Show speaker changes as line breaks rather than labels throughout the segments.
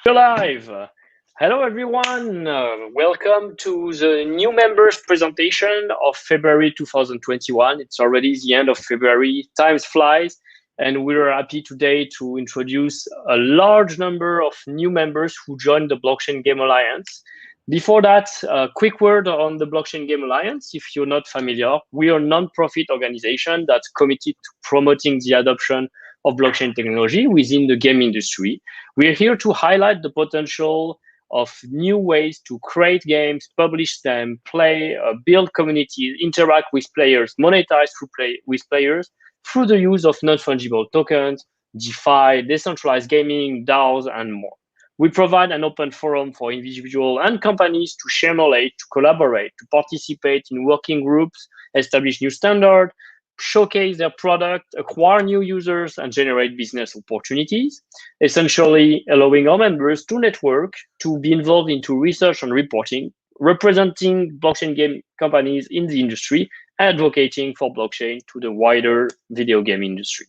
We're live. Hello, everyone. Welcome to the new members presentation of February 2021. It's already the end of February. Time flies, and we're happy today to introduce a large number of new members who joined the Blockchain Game Alliance. Before that, a quick word on the Blockchain Game Alliance. If you're not familiar, we are a non-profit organization that's committed to promoting the adoption of blockchain technology within the game industry. We're here to highlight the potential of new ways to create games, publish them, play, build communities, interact with players, monetize with players through the use of non-fungible tokens, DeFi, decentralized gaming, DAOs, and more. We provide an open forum for individuals and companies to share knowledge, to collaborate, to participate in working groups, establish new standards, showcase their product, acquire new users, and generate business opportunities, essentially allowing our members to network, to be involved into research and reporting, representing blockchain game companies in the industry, advocating for blockchain to the wider video game industry.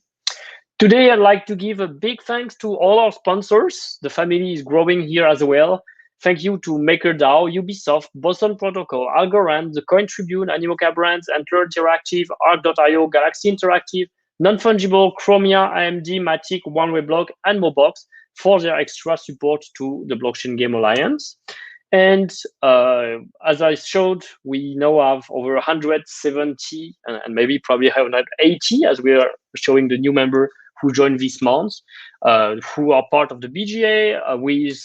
Today, I'd like to give a big thanks to all our sponsors. The family is growing here as well. Thank you to MakerDAO, Ubisoft, Boson Protocol, Algorand, the Coin Tribune, Animoca Brands, Antler Interactive, Arc.io, Galaxy Interactive, Non-Fungible, Chromia, AMD, Matic, OneWay Block, and Mobox for their extra support to the Blockchain Game Alliance. And as I showed, we now have over 170 and maybe probably 180 as we are showing the new member who joined this month, who are part of the BGA with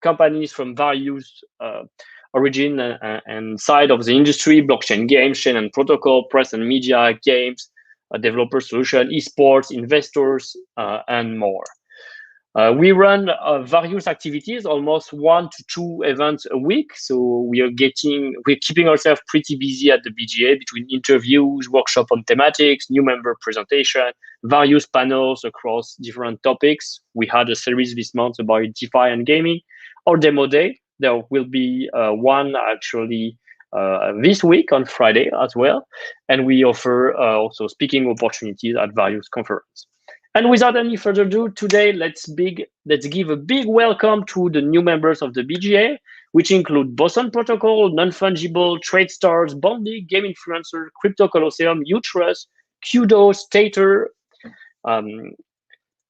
companies from various origin and side of the industry: blockchain games, chain and protocol, press and media, games, developer solution, esports, investors, and more. We run various activities, almost 1 to 2 events a week. So we're keeping ourselves pretty busy at the BGA between interviews, workshop on thematics, new member presentation, various panels across different topics. We had a series this month about DeFi and gaming, or demo day. There will be one actually this week on Friday as well. And we offer also speaking opportunities at various conferences. And without any further ado, today let's give a big welcome to the new members of the BGA, which include Boson Protocol, Non-Fungible, TradeStars, Banbury, GameInfluencer, Crypto Colosseum, Utrust, QUDO, Stater.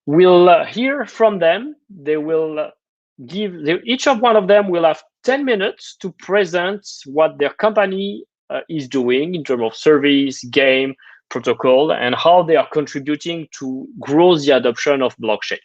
We'll hear from them. They will each of one of them will have 10 minutes to present what their company is doing in terms of service, game, protocol, and how they are contributing to grow the adoption of blockchain.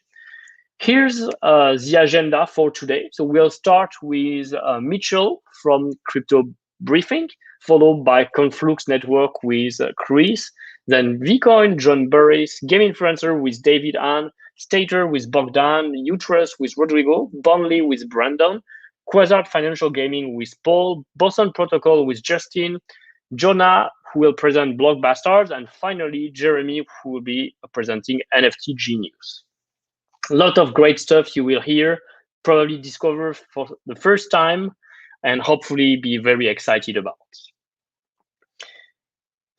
Here's the agenda for today. So we'll start with Mitchell from Crypto Briefing, followed by Conflux Network with Chris, then VCOIN, John Burris, GameInfluencer with David Ann, Stater with Bogdan, Utrust with Rodrigo, Bonley with Brandon, Quazard Financial Gaming with Paul, Boson Protocol with Justin, Jona, who will present Blockbusters, and finally Jeremy, who will be presenting NFT Genius. A lot of great stuff you will hear, probably discover for the first time, and hopefully be very excited about.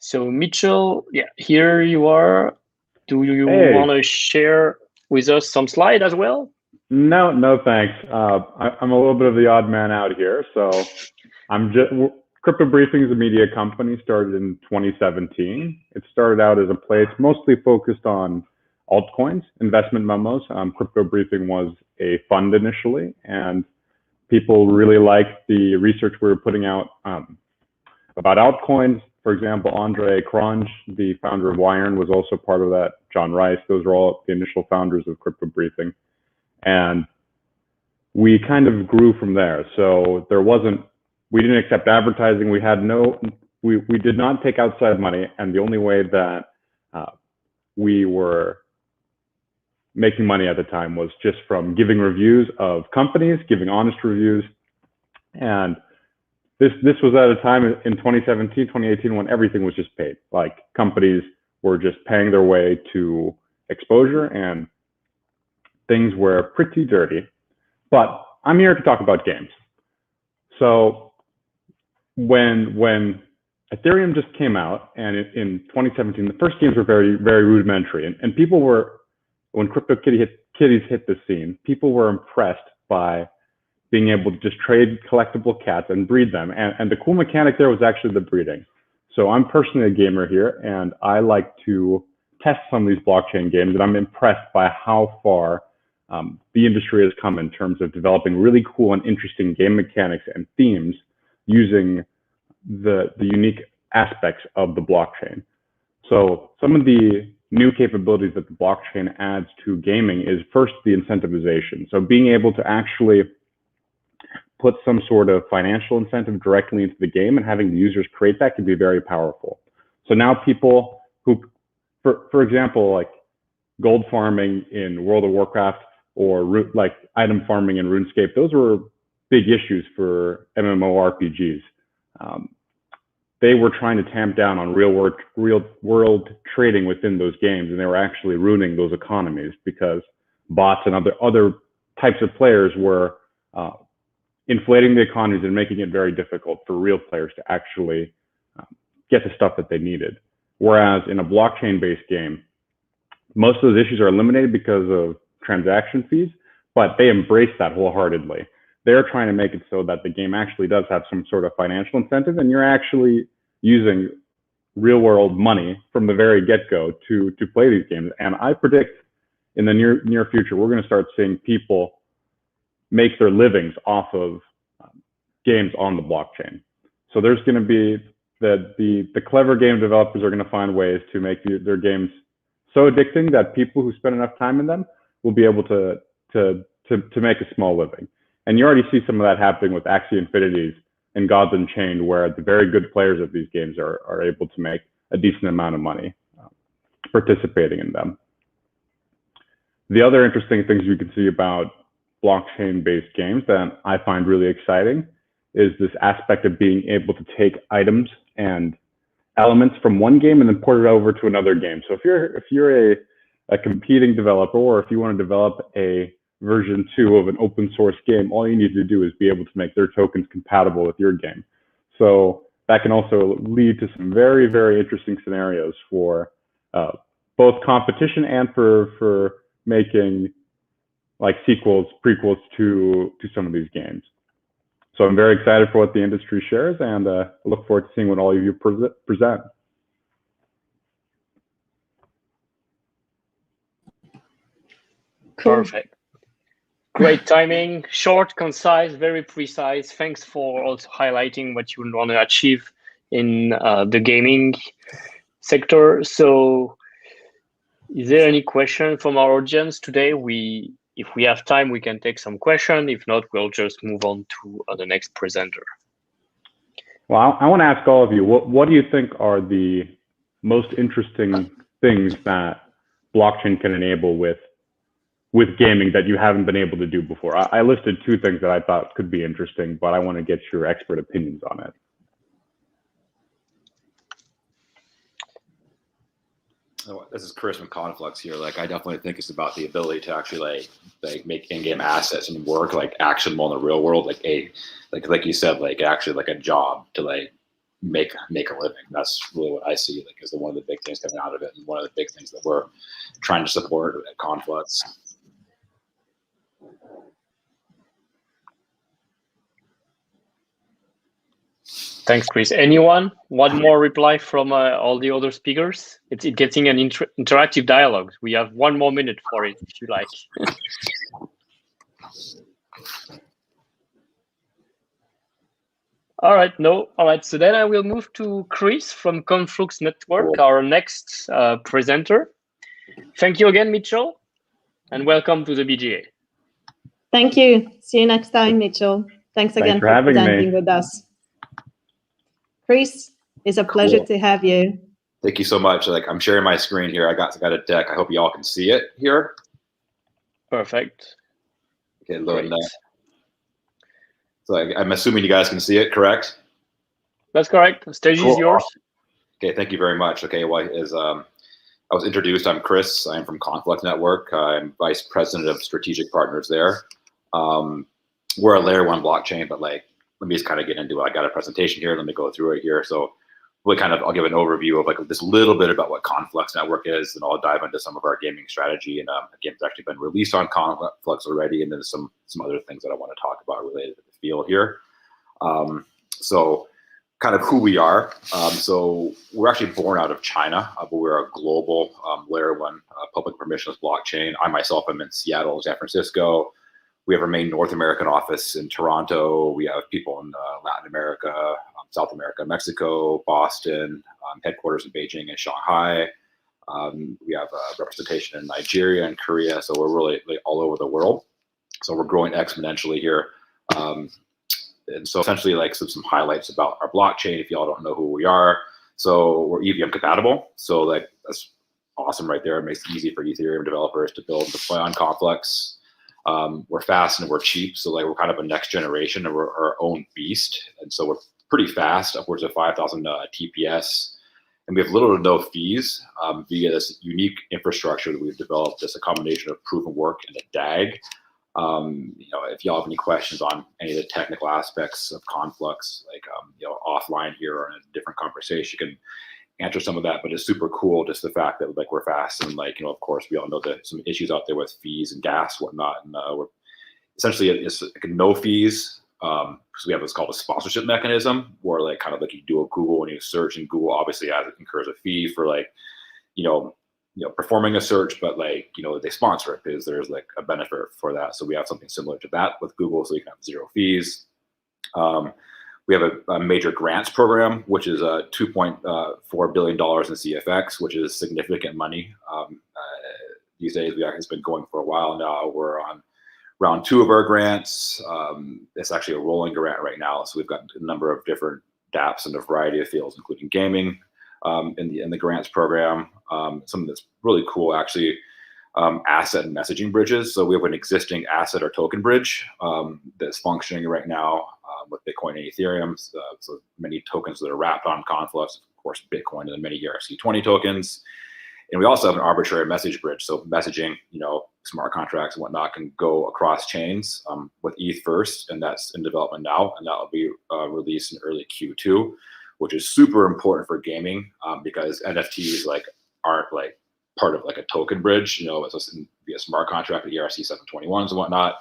So Mitchell, yeah, here you are. Do you want to share with us some slide as well?
No, thanks. I'm a little bit of the odd man out here, so I'm just. Crypto Briefing is a media company started in 2017. It started out as a place mostly focused on altcoins, investment memos. Crypto Briefing was a fund initially, and people really liked the research we were putting out about altcoins. For example, Andre Cronje, the founder of Wiron, was also part of that. John Rice, those were all the initial founders of Crypto Briefing. And we kind of grew from there. So we didn't accept advertising. We did not take outside money. And the only way that we were making money at the time was just from giving reviews of companies, giving honest reviews. And this was at a time in 2017, 2018, when everything was just paid. Like companies were just paying their way to exposure and things were pretty dirty. But I'm here to talk about games. So when Ethereum just came out, and in 2017, the first games were very, very rudimentary, and people were, when CryptoKitties hit the scene, people were impressed by being able to just trade collectible cats and breed them. And the cool mechanic there was actually the breeding. So I'm personally a gamer here, and I like to test some of these blockchain games, and I'm impressed by how far the industry has come in terms of developing really cool and interesting game mechanics and themes using the unique aspects of the blockchain. So some of the new capabilities that the blockchain adds to gaming is first the incentivization. So being able to actually put some sort of financial incentive directly into the game and having the users create that can be very powerful. So now people who, for example, like gold farming in World of Warcraft or like item farming in RuneScape, those were big issues for MMORPGs. They were trying to tamp down on real world trading within those games, and they were actually ruining those economies because bots and other types of players were inflating the economies and making it very difficult for real players to actually get the stuff that they needed. Whereas in a blockchain-based game, most of those issues are eliminated because of transaction fees, but they embrace that wholeheartedly. They're trying to make it so that the game actually does have some sort of financial incentive, and you're actually using real world money from the very get-go to play these games. And I predict in the near future, we're going to start seeing people make their livings off of games on the blockchain. So there's going to be the clever game developers are going to find ways to make their games so addicting that people who spend enough time in them will be able to make a small living. And you already see some of that happening with Axie Infinities and Gods Unchained, where the very good players of these games are able to make a decent amount of money participating in them. The other interesting things you can see about blockchain-based games that I find really exciting is this aspect of being able to take items and elements from one game and then port it over to another game. So if you're a competing developer, or if you want to develop a version 2 of an open source game, all you need to do is be able to make their tokens compatible with your game. So that can also lead to some very, very interesting scenarios for both competition and for making like sequels, prequels to some of these games. So I'm very excited for what the industry shares, and look forward to seeing what all of you present.
Cool. Perfect. Great timing, short, concise, very precise. Thanks for also highlighting what you want to achieve in the gaming sector. So is there any question from our audience today? If we have time, we can take some question. If not, we'll just move on to the next presenter.
Well, I want to ask all of you, what do you think are the most interesting things that blockchain can enable with gaming that you haven't been able to do before? I listed 2 things that I thought could be interesting, but I want to get your expert opinions on it.
This is Chris from Conflux here. Like, I definitely think it's about the ability to actually like make in-game assets and work like actionable in the real world, like you said, like actually like a job to like make a living. That's really what I see like as one of the big things coming out of it, and one of the big things that we're trying to support at Conflux.
Thanks, Chris. Anyone? One more reply from all the other speakers? It's getting an interactive dialogue. We have 1 more minute for it, if you like. All right, no. All right, so then I will move to Chris from Conflux Network, our next presenter. Thank you again, Mitchell, and welcome to the BGA.
Thank you. See you next time, Mitchell. Thanks again for presenting with us. Chris, it's a pleasure to have you.
Thank you so much. Like, I'm sharing my screen here. I got a deck. I hope you all can see it here.
Perfect.
Okay, loading that. So I'm assuming you guys can see it, correct?
That's correct. The stage is yours.
Okay, thank you very much. Okay, well, I was introduced, I'm Chris. I'm from Conflux Network. I'm Vice President of Strategic Partners there. We're a layer 1 blockchain, but like, let me just kind of get into it. I got a presentation here. Let me go through it here. So really kind of, I'll give an overview of like this little bit about what Conflux Network is, and I'll dive into some of our gaming strategy. And again, it's actually been released on Conflux already, and then some other things that I want to talk about related to the field here. So kind of who we are. So we're actually born out of China, but we're a global layer 1 public permissionless blockchain. I myself am in Seattle, San Francisco. We have our main North American office in Toronto. We have people in Latin America, South America, Mexico, Boston, headquarters in Beijing and Shanghai. We have representation in Nigeria and Korea. So we're really like, all over the world. So we're growing exponentially here. And so essentially like some highlights about our blockchain, if y'all don't know who we are. So we're EVM compatible. So like that's awesome right there. It makes it easy for Ethereum developers to build and deploy on Conflux. We're fast and we're cheap. So like we're kind of a next generation and we're our own beast. And so we're pretty fast, upwards of 5,000 TPS. And we have little to no fees via this unique infrastructure that we've developed. It's a combination of proof of work and a DAG. If y'all have any questions on any of the technical aspects of Conflux, like, offline here or in a different conversation, you can answer some of that, but it's super cool. Just the fact that like we're fast and like, of course we all know that some issues out there with fees and gas, whatnot. And we're essentially, it's like no fees because we have what's called a sponsorship mechanism where like kind of like you do a Google and you search, and Google obviously incurs a fee for like, performing a search, but like, they sponsor it because there's like a benefit for that. So we have something similar to that with Google, so you can have 0 fees. We have a major grants program, which is $2.4 billion in CFX, which is significant money. These days, it's been going for a while now. We're on round 2 of our grants. It's actually a rolling grant right now. So we've got a number of different dApps in a variety of fields, including gaming in the grants program. Something that's really cool, actually, asset and messaging bridges. So we have an existing asset or token bridge that's functioning right now with Bitcoin and Ethereum. So many tokens that are wrapped on Conflux, of course, Bitcoin, and then many ERC20 tokens. And we also have an arbitrary message bridge. So messaging, smart contracts and whatnot can go across chains with ETH first, and that's in development now. And that will be released in early Q2, which is super important for gaming because NFTs aren't like part of like a token bridge. It's just via smart contract with ERC721s and whatnot.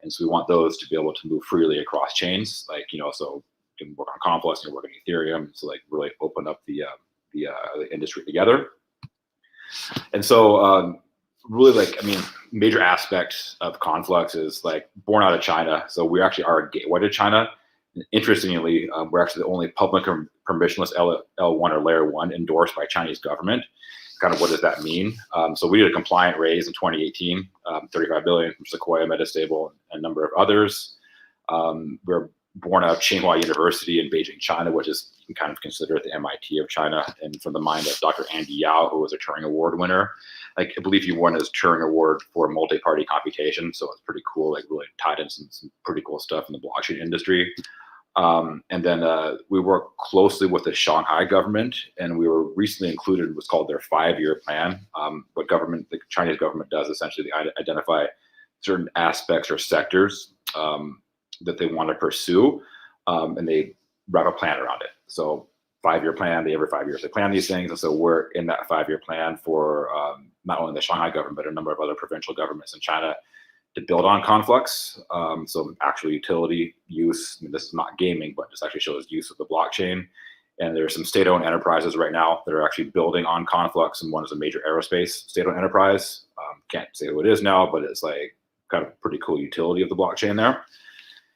And so we want those to be able to move freely across chains, so you can work on Conflux and work on Ethereum. So like really open up the industry together. And so really major aspect of Conflux is like born out of China. So we actually are a gateway to China. Interestingly, we're actually the only public permissionless L1 or layer 1 endorsed by Chinese government. Kind of what does that mean? So we did a compliant raise in 2018, 35 billion from Sequoia, Metastable, and a number of others. We're born out of Tsinghua University in Beijing, China, which is kind of considered the MIT of China, and from the mind of Dr. Andy Yao, who was a Turing Award winner. I believe he won his Turing Award for multi-party computation, so it's pretty cool, really tied in some pretty cool stuff in the blockchain industry. And then we work closely with the Shanghai government, and we were recently included in what's called their 5-year plan. What the Chinese government does essentially, they identify certain aspects or sectors that they want to pursue, and they wrap a plan around it. So 5-year plan, every 5 years they plan these things. And so we're in that 5-year plan for not only the Shanghai government, but a number of other provincial governments in China to build on Conflux. So actual utility use, this is not gaming, but this actually shows use of the blockchain. And there's some state-owned enterprises right now that are actually building on Conflux, and one is a major aerospace state-owned enterprise. Can't say who it is now, but it's like kind of pretty cool utility of the blockchain there.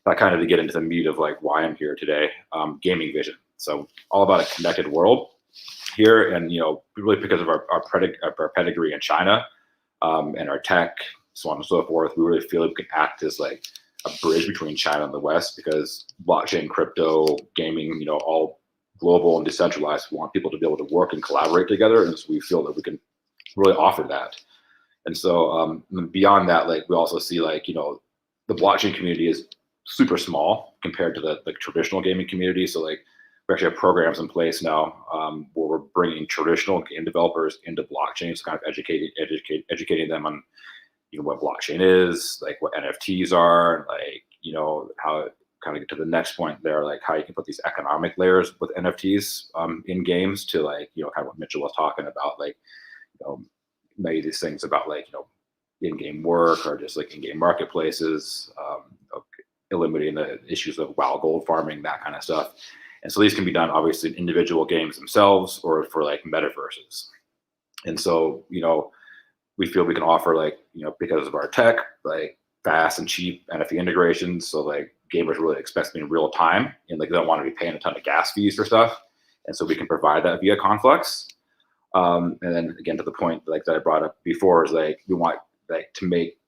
That kind of to get into the meat of like why I'm here today, gaming vision. So all about a connected world here, and really because of our pedigree in China and our tech, so on and so forth, we really feel like we can act as like a bridge between China and the West, because blockchain, crypto, gaming, all global and decentralized. We want people to be able to work and collaborate together, and so we feel that we can really offer that. And so beyond that, we also see the blockchain community is super small compared to the traditional gaming community. So we actually have programs in place now where we're bringing traditional game developers into blockchain, so kind of educating them on what blockchain is, what NFTs are, how kind of get to the next point there, like how you can put these economic layers with NFTs in games to like, kind of what Mitchell was talking about, like, maybe these things about like, in-game work or just like in-game marketplaces, eliminating the issues of wild gold farming, that kind of stuff. And so these can be done obviously in individual games themselves or for like metaverses. And so, we feel we can offer like, because of our tech, like fast and cheap NFT integrations. So like gamers really expect to be in real time and like they don't want to be paying a ton of gas fees for stuff. And so we can provide that via Conflux. And then again, to the point like that I brought up before is like, we want like to make,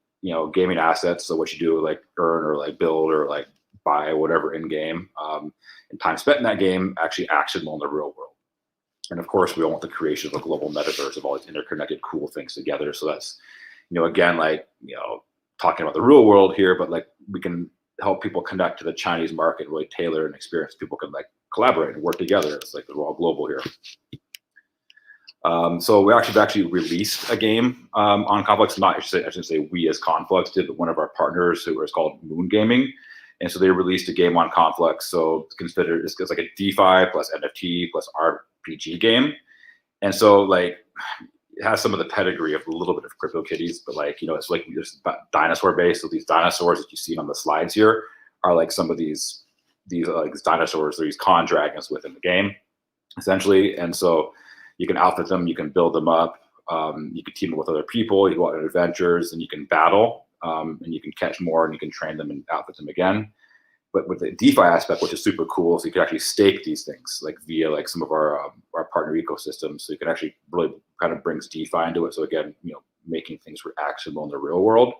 gaming assets. So what you do like earn or like build or like buy whatever in game and time spent in that game actually actionable in the real world. And of course, we want the creation of a global metaverse of all these interconnected cool things together. So that's, again, like, talking about the real world here, but like we can help people connect to the Chinese market, really tailor an experience. People can like collaborate and work together. It's like we're all global here. So we actually released a game on Conflux. I shouldn't say we as Conflux did, but one of our partners who was called Moon Gaming. And so they released a game on Conflux. So it's considered, it's like a DeFi plus NFT plus RPG game. And so like it has some of the pedigree of a little bit of CryptoKitties, but like, it's like just dinosaur based. So these dinosaurs that you see on the slides here are like some of these like dinosaurs, these con dragons within the game, essentially. And so you can outfit them, you can build them up, you can team up with other people, you go out on adventures, and you can battle, and you can catch more, and you can train them and outfit them again. But with the DeFi aspect, which is super cool, so you can actually stake these things like via like some of our partner ecosystems. So you can actually really kind of brings DeFi into it. So again, making things actionable in the real world.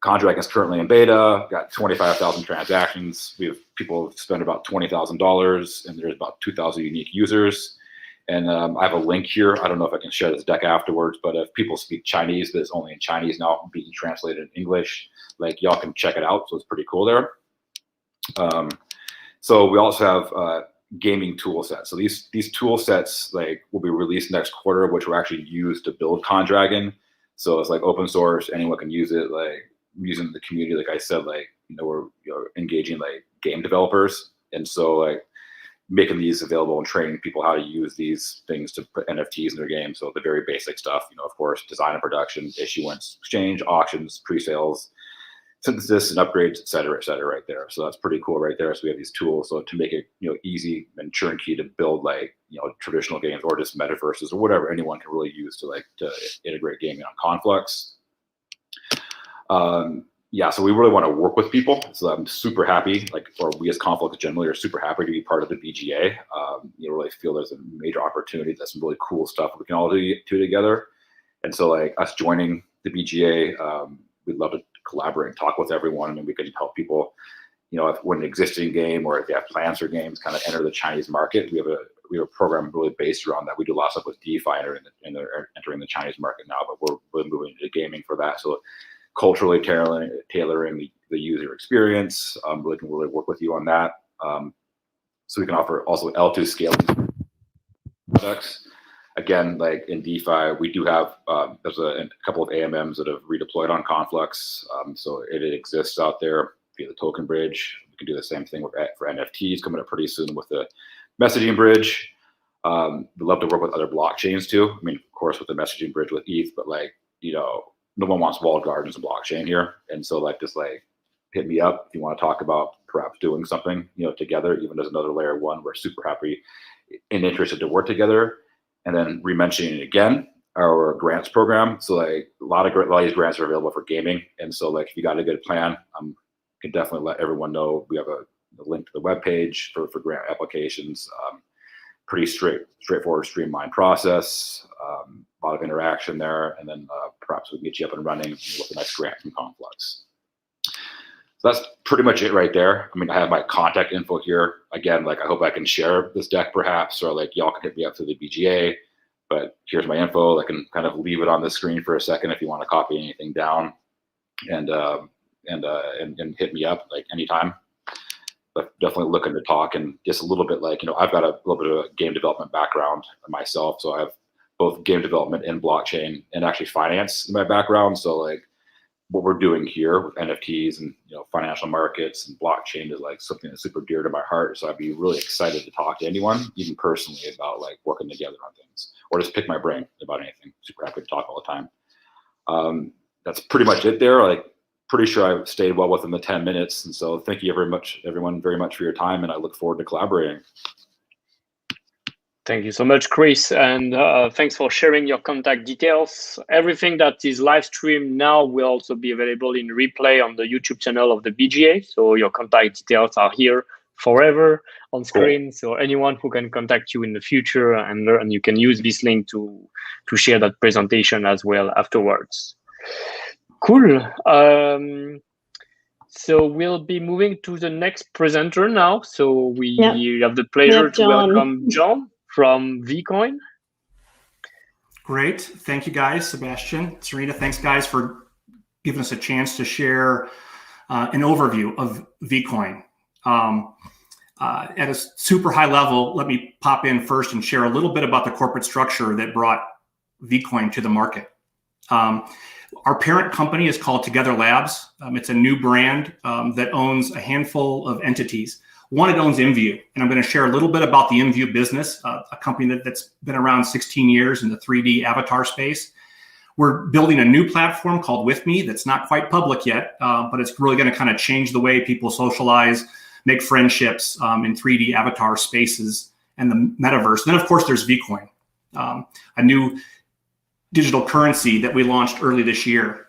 Contract is currently in beta, got 25,000 transactions. We have people spend about $20,000, and there's about 2,000 unique users. And I have a link here. I don't know if I can share this deck afterwards, but if people speak Chinese, but it's only in Chinese now, being translated in English, like y'all can check it out. So it's pretty cool there. So we also have gaming tool sets. So these tool sets like will be released next quarter, which were actually used to build Condragon. So it's like open source, anyone can use it, like using the community. Like I said, like, we're engaging like game developers. And so like making these available and training people how to use these things to put NFTs in their game. So the very basic stuff, of course, design and production, issuance, exchange, auctions, pre-sales, synthesis and upgrades, et cetera, right there. So that's pretty cool right there. So we have these tools so to make it, easy and turnkey to build like, traditional games or just metaverses or whatever anyone can really use to integrate gaming on Conflux. Yeah, so we really want to work with people. So I'm super happy, or we as Conflux generally are super happy to be part of the BGA. Really feel there's a major opportunity. That's some really cool stuff we can all do together. And so like us joining the BGA, we'd love to collaborate and talk with everyone, and we can help people, if we're an existing game or if they have plans for games, kind of enter the Chinese market. We have a program really based around that. We do a lot of stuff with DeFi entering the Chinese market now, but we're really moving into gaming for that. So culturally tailoring the user experience. We can really work with you on that. So we can offer also L2 scaling products. Again, like in DeFi, we do have, there's a couple of AMMs that have redeployed on Conflux. So it exists out there via the token bridge. We can do the same thing for NFTs coming up pretty soon with the messaging bridge. We'd love to work with other blockchains too. I mean, of course, with the messaging bridge with ETH, but no one wants walled gardens and blockchain here. And so just hit me up if you want to talk about perhaps doing something, together, even as another layer one. We're super happy and interested to work together. And then re-mentioning again, our grants program. So a lot of these grants are available for gaming. And so if you got a good plan, can definitely let everyone know. We have a link to the webpage for grant applications. Pretty straightforward, streamlined process. A lot of interaction there, and then perhaps we can get you up and running with the next grant from Conflux. So that's pretty much it right there. I mean, I have my contact info here. Again, I hope I can share this deck perhaps, or y'all can hit me up through the BGA. But here's my info. I can kind of leave it on the screen for a second if you want to copy anything down, and hit me up anytime. But definitely looking to talk and just a little bit I've got a little bit of a game development background myself, so I have both game development and blockchain and actually finance in my background. So what we're doing here with NFTs and financial markets and blockchain is like something that's super dear to my heart. So I'd be really excited to talk to anyone, even personally, about like working together on things, or just pick my brain about anything. Super happy to talk all the time. That's pretty much it there. Like, pretty sure I've stayed well within the 10 minutes. And so thank you everyone very much for your time, and I look forward to collaborating.
Thank you so much, Chris, and thanks for sharing your contact details. Everything that is live streamed now will also be available in replay on the YouTube channel of the BGA. So your contact details are here forever on screen. Cool. So anyone who can contact you in the future, and you can use this link to share that presentation as well afterwards. Cool. So we'll be moving to the next presenter now. So we have the pleasure to welcome John from VCOIN.
Great. Thank you, guys. Sebastien, Serena, thanks, guys, for giving us a chance to share an overview of VCOIN. At a super high level, let me pop in first and share a little bit about the corporate structure that brought VCOIN to the market. Our parent company is called Together Labs. It's a new brand that owns a handful of entities. One, it owns InView, and I'm going to share a little bit about the InView business, a company that's been around 16 years in the 3D avatar space. We're building a new platform called With Me that's not quite public yet, but it's really going to kind of change the way people socialize, make friendships in 3D avatar spaces and the metaverse. And then, of course, there's VCOIN, a new digital currency that we launched early this year.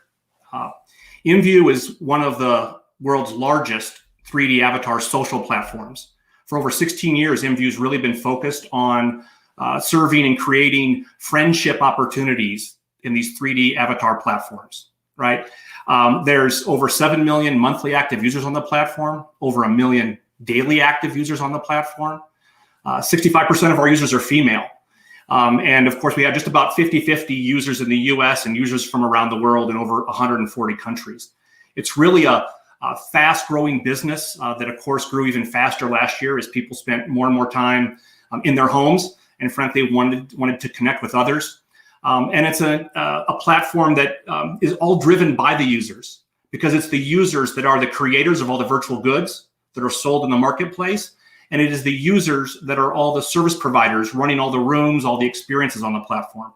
InView is one of the world's largest 3D avatar social platforms. For over 16 years, InView's really been focused on serving and creating friendship opportunities in these 3D avatar platforms, right? There's over 7 million monthly active users on the platform, over 1 million daily active users on the platform. 65% of our users are female. And of course, we have just about 50-50 users in the US and users from around the world in over 140 countries. It's really a fast-growing business that, of course, grew even faster last year as people spent more and more time in their homes and, frankly, wanted to connect with others. And it's a platform that is all driven by the users, because it's the users that are the creators of all the virtual goods that are sold in the marketplace. And it is the users that are all the service providers running all the rooms, all the experiences on the platform.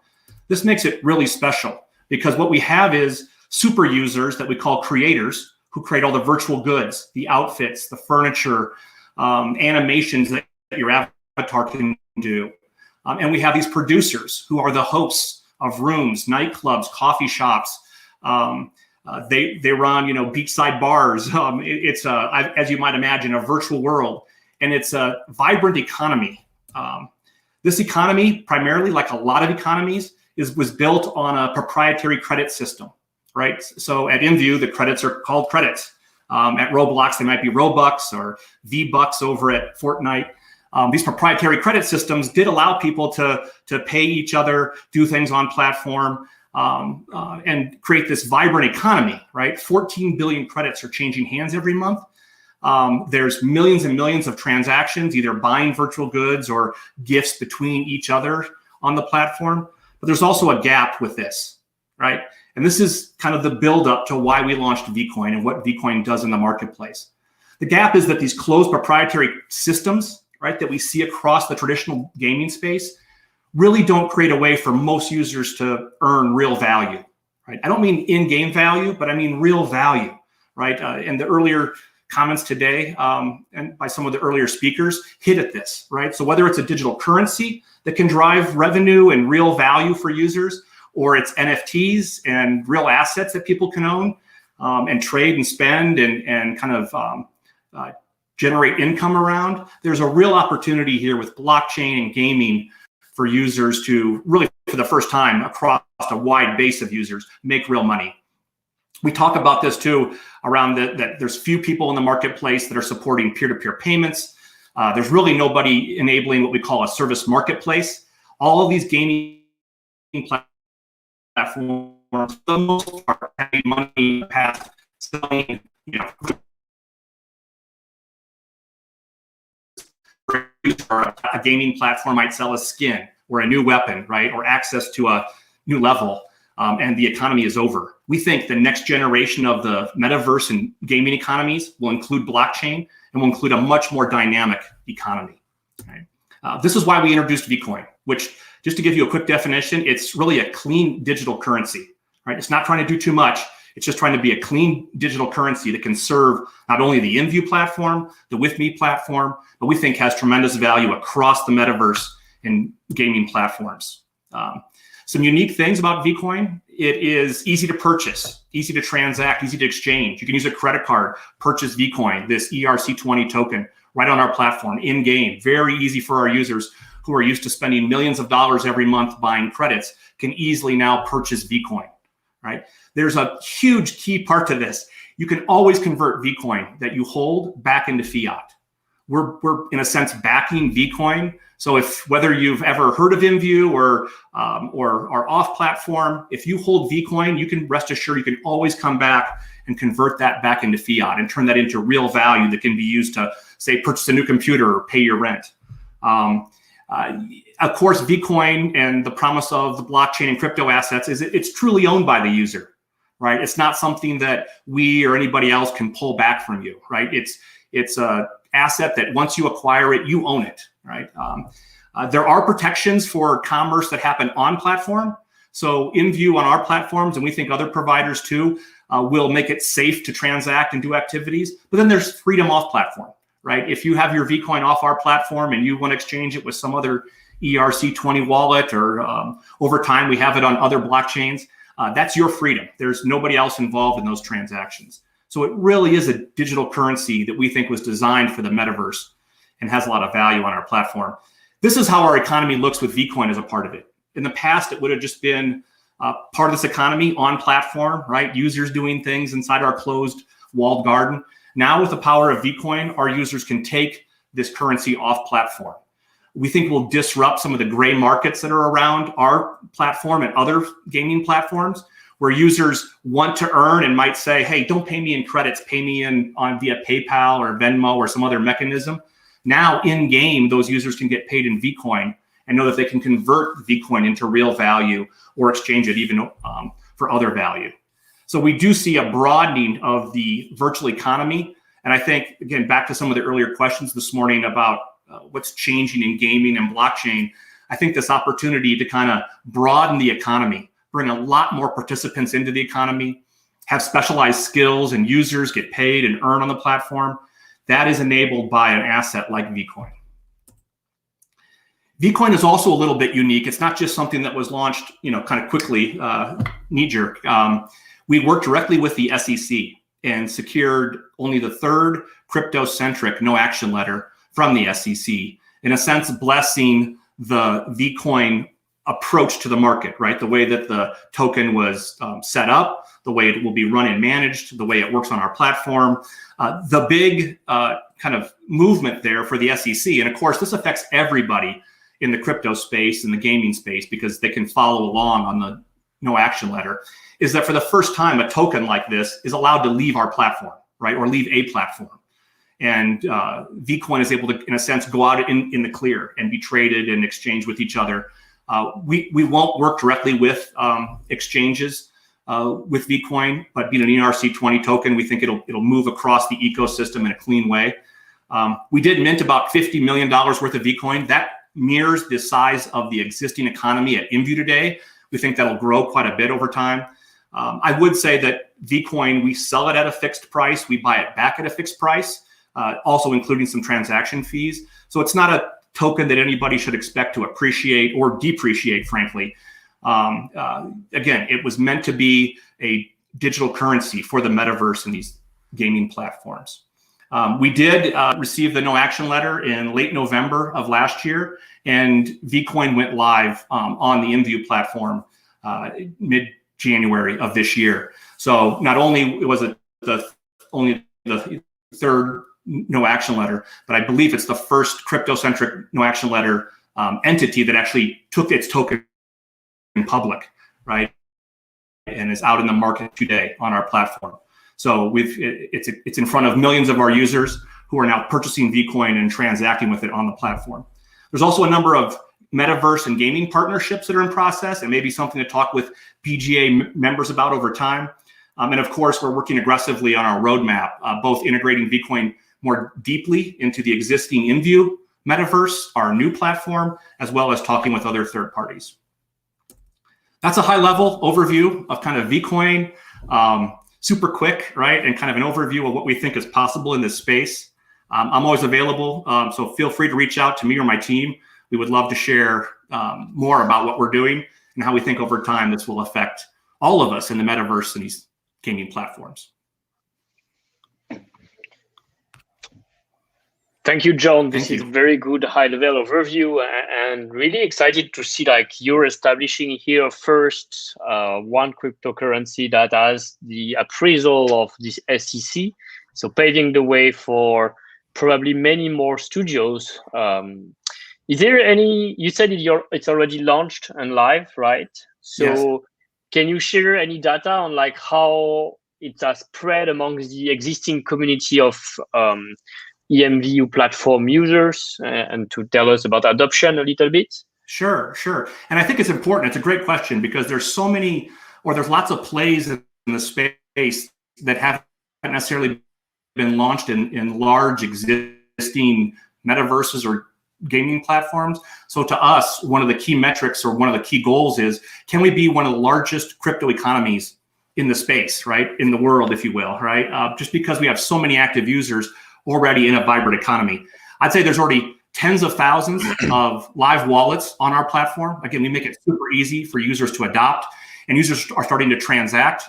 This makes it really special, because what we have is super users that we call creators, who create all the virtual goods, the outfits, the furniture, animations that your avatar can do. And we have these producers who are the hosts of rooms, nightclubs, coffee shops. They run, beachside bars. It's as you might imagine, a virtual world, and it's a vibrant economy. This economy, primarily, like a lot of economies, was built on a proprietary credit system. Right. So at InView, the credits are called credits. At Roblox, they might be Robux or V-Bucks over at Fortnite. These proprietary credit systems did allow people to pay each other, do things on platform, and create this vibrant economy. Right. 14 billion credits are changing hands every month. There's millions and millions of transactions, either buying virtual goods or gifts between each other on the platform. But there's also a gap with this. Right. And this is kind of the buildup to why we launched VCOIN and what VCOIN does in the marketplace. The gap is that these closed proprietary systems, right, that we see across the traditional gaming space really don't create a way for most users to earn real value, right? I don't mean in-game value, but I mean real value, right? And the earlier comments today and by some of the earlier speakers hit at this, right? So whether it's a digital currency that can drive revenue and real value for users, or it's NFTs and real assets that people can own and trade and spend and kind of generate income around. There's a real opportunity here with blockchain and gaming for users to really, for the first time across a wide base of users, make real money. We talk about this too around that there's few people in the marketplace that are supporting peer-to-peer payments. There's really nobody enabling what we call a service marketplace. All of these gaming platforms, for the most part, have made money in the past selling, a gaming platform might sell a skin or a new weapon, right, or access to a new level. and the economy is over. We think the next generation of the metaverse and gaming economies will include blockchain and will include a much more dynamic economy. Right? This is why we introduced VCOIN, which, just to give you a quick definition, it's really a clean digital currency. Right? It's not trying to do too much. It's just trying to be a clean digital currency that can serve not only the InView platform, the WithMe platform, but we think has tremendous value across the metaverse and gaming platforms. Some unique things about VCOIN: it is easy to purchase, easy to transact, easy to exchange. You can use a credit card, purchase VCOIN, this ERC20 token, right on our platform, in-game. Very easy for our users who are used to spending millions of dollars every month buying credits, can easily now purchase VCOIN, right? There's a huge key part to this. You can always convert VCOIN that you hold back into fiat. We're in a sense backing VCOIN. So if whether you've ever heard of InView or are off platform, if you hold VCOIN, you can rest assured you can always come back and convert that back into fiat and turn that into real value that can be used to, say, purchase a new computer or pay your rent. Of course, VCOIN and the promise of the blockchain and crypto assets is it's truly owned by the user, right? It's not something that we or anybody else can pull back from you, right? It's a asset that once you acquire it, you own it, right? There are protections for commerce that happen on platform. So InView on our platforms, and we think other providers too, will make it safe to transact and do activities. But then there's freedom off platform, right? If you have your VCOIN off our platform and you want to exchange it with some other ERC20 wallet, or over time we have it on other blockchains, that's your freedom. There's nobody else involved in those transactions. So it really is a digital currency that we think was designed for the metaverse and has a lot of value on our platform. This is how our economy looks with VCOIN as a part of it. In the past, it would have just been part of this economy on platform, right? Users doing things inside our closed walled garden. Now with the power of VCOIN, our users can take this currency off platform. We think we'll disrupt some of the gray markets that are around our platform and other gaming platforms, where users want to earn and might say, hey, don't pay me in credits, pay me in via PayPal or Venmo or some other mechanism. Now in game, those users can get paid in VCOIN and know that they can convert VCOIN into real value or exchange it even for other value. So we do see a broadening of the virtual economy. And I think, again, back to some of the earlier questions this morning about what's changing in gaming and blockchain, I think this opportunity to kind of broaden the economy, bring a lot more participants into the economy, have specialized skills and users get paid and earn on the platform, that is enabled by an asset like VCOIN. VCOIN is also a little bit unique. It's not just something that was launched, kind of quickly, knee-jerk. We worked directly with the SEC and secured only the third crypto-centric no-action letter from the SEC, in a sense blessing the VCOIN approach to the market, right? The way that the token was set up, the way it will be run and managed, the way it works on our platform. The big kind of movement there for the SEC, and of course, this affects everybody in the crypto space and the gaming space because they can follow along on the no action letter, is that for the first time, a token like this is allowed to leave our platform, right? Or leave a platform. And VCOIN is able to, in a sense, go out in the clear and be traded and exchanged with each other. We won't work directly with exchanges with VCOIN, but being an ERC20 token, we think it'll move across the ecosystem in a clean way. We did mint about $50 million worth of VCOIN. That mirrors the size of the existing economy at InView today. We think that'll grow quite a bit over time. I would say that VCOIN, we sell it at a fixed price. We buy it back at a fixed price, also including some transaction fees. So it's not a token that anybody should expect to appreciate or depreciate, frankly. Again, it was meant to be a digital currency for the metaverse and these gaming platforms. We did receive the no action letter in late November of last year, and VCOIN went live on the InView platform mid-January of this year. So not only was it only the third no action letter, but I believe it's the first crypto-centric no action letter entity that actually took its token in public, right? And is out in the market today on our platform. So it's in front of millions of our users who are now purchasing VCOIN and transacting with it on the platform. There's also a number of metaverse and gaming partnerships that are in process, and maybe something to talk with BGA members about over time. And of course, we're working aggressively on our roadmap, both integrating VCOIN more deeply into the existing InView metaverse, our new platform, as well as talking with other third parties. That's a high-level overview of kind of VCOIN, super quick, right? And kind of an overview of what we think is possible in this space. I'm always available, so feel free to reach out to me or my team. We would love to share more about what we're doing and how we think over time this will affect all of us in the metaverse and these gaming platforms.
Thank you, John. This is a very good high-level overview, and really excited to see like you're establishing here first one cryptocurrency that has the appraisal of this SEC, so paving the way for probably many more studios. Is there any? You said it's already launched and live, right? So yes. Can you share any data on like how it has spread amongst the existing community of EMVU platform users, and to tell us about adoption a little bit?
Sure. And I think it's important. It's a great question because there's so many, or there's lots of plays in the space that haven't necessarily been launched in large existing metaverses or gaming platforms. So to us, one of the key metrics or one of the key goals is, can we be one of the largest crypto economies in the space, right? In the world, if you will, right? Just because we have so many active users already in a vibrant economy. I'd say there's already tens of thousands of live wallets on our platform. Again, we make it super easy for users to adopt, and users are starting to transact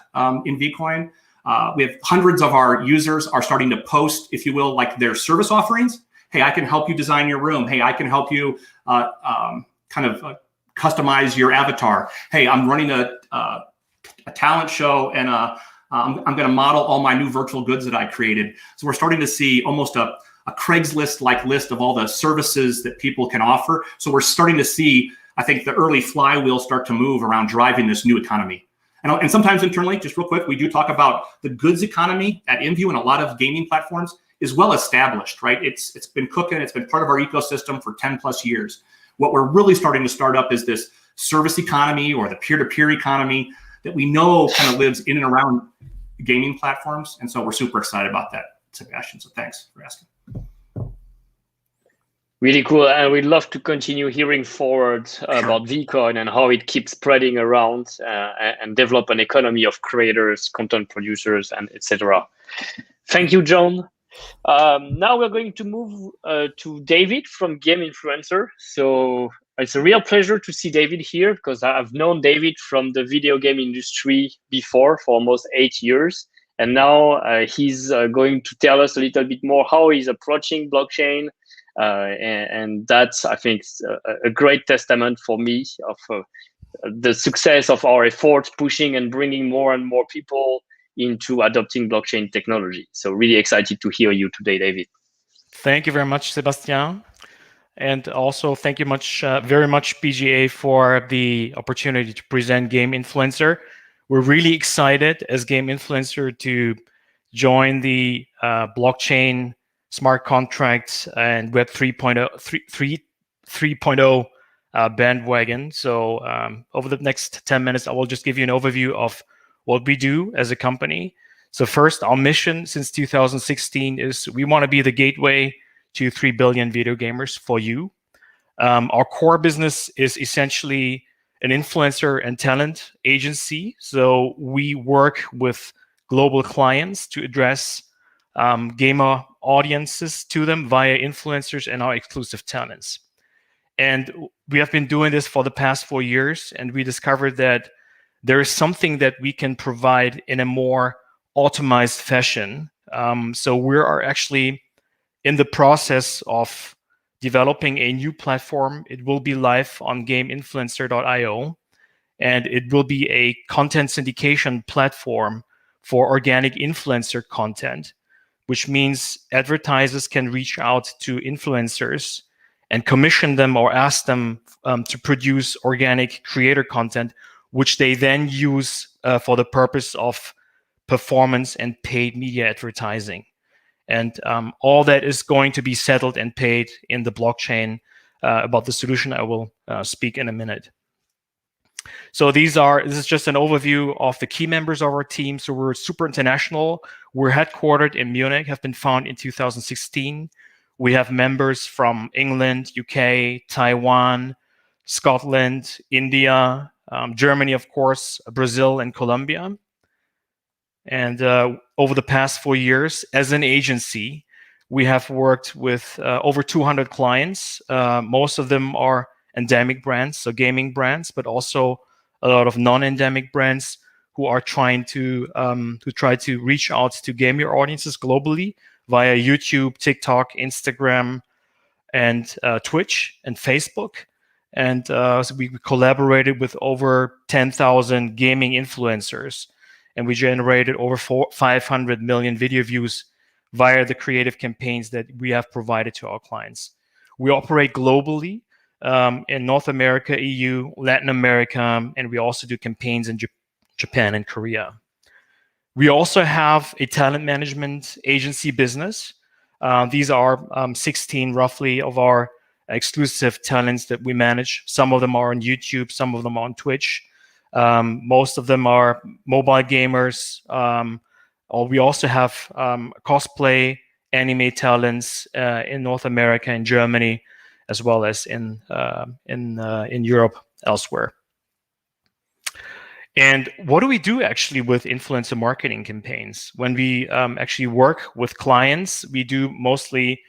in VCOIN. We have hundreds of our users are starting to post, if you will, like their service offerings. Hey, I can help you design your room. Hey, I can help you customize your avatar. Hey, I'm running a talent show, and I'm going to model all my new virtual goods that I created. So we're starting to see almost a Craigslist-like list of all the services that people can offer. So we're starting to see, I think, the early flywheel start to move around driving this new economy. And sometimes internally, just real quick, we do talk about the goods economy at InView, and a lot of gaming platforms is well established, right? It's been cooking. It's been part of our ecosystem for 10 plus years. What we're really starting to start up is this service economy, or the peer-to-peer economy, that we know kind of lives in and around gaming platforms. And so we're super excited about that, Sebastien. So thanks for asking.
Really cool. And we'd love to continue hearing forward about VCOIN and how it keeps spreading around and develop an economy of creators, content producers, and etc. Thank you, John. Now we're going to move to David from GameInfluencer. So it's a real pleasure to see David here, because I've known David from the video game industry before for almost 8 years. And now he's going to tell us a little bit more how he's approaching blockchain. And that's, I think, a great testament for me of the success of our efforts pushing and bringing more and more people into adopting blockchain technology. So really excited to hear you today, David.
Thank you very much, Sebastien. And also thank you very much, BGA, for the opportunity to present GameInfluencer. We're really excited as GameInfluencer to join the blockchain, smart contracts, and Web 3.0 bandwagon. So over the next 10 minutes, I will just give you an overview of what we do as a company. So first, our mission since 2016 is we want to be the gateway to 3 billion video gamers for you. Our core business is essentially an influencer and talent agency. So we work with global clients to address gamer audiences to them via influencers and our exclusive talents. And we have been doing this for the past 4 years, and we discovered that there is something that we can provide in a more automized fashion. So we are actually in the process of developing a new platform. It will be live on GameInfluencer.io, and it will be a content syndication platform for organic influencer content, which means advertisers can reach out to influencers and commission them or ask them to produce organic creator content, which they then use for the purpose of performance and paid media advertising. And all that is going to be settled and paid in the blockchain. About the solution, I will speak in a minute. So this is just an overview of the key members of our team. So we're super international. We're headquartered in Munich, have been founded in 2016. We have members from England, UK, Taiwan, Scotland, India, Germany, of course, Brazil, and Colombia. And over the past 4 years, as an agency, we have worked with over 200 clients. Most of them are endemic brands, so gaming brands, but also a lot of non-endemic brands who are trying to reach out to gamer audiences globally via YouTube, TikTok, Instagram, and Twitch and Facebook. And so we collaborated with over 10,000 gaming influencers, and we generated over 500 million video views via the creative campaigns that we have provided to our clients. We operate globally in North America, EU, Latin America, and we also do campaigns in Japan and Korea. We also have a talent management agency business. These are 16 roughly of our exclusive talents that we manage. Some of them are on YouTube, some of them are on Twitch. Most of them are mobile gamers. We also have cosplay, anime talents in North America and Germany, as well as in Europe elsewhere. And what do we do actually with influencer marketing campaigns? When we actually work with clients, we do mostly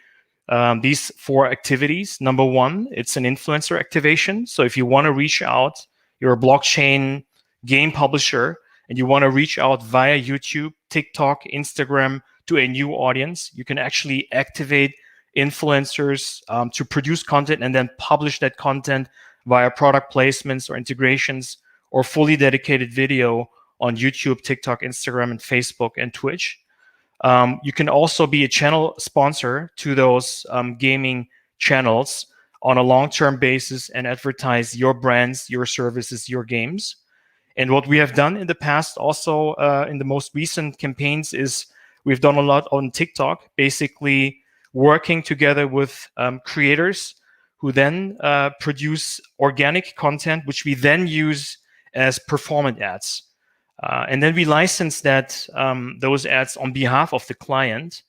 these 4 activities. Number 1, it's an influencer activation. So if you want to reach out, you're a blockchain game publisher, and you want to reach out via YouTube, TikTok, Instagram to a new audience, you can actually activate influencers to produce content and then publish that content via product placements or integrations or fully dedicated video on YouTube, TikTok, Instagram, and Facebook and Twitch. You can also be a channel sponsor to those gaming channels on a long-term basis and advertise your brands, your services, your games. And what we have done in the past also in the most recent campaigns is we've done a lot on TikTok, basically working together with creators who then produce organic content, which we then use as performance ads. And then we license those ads on behalf of the client.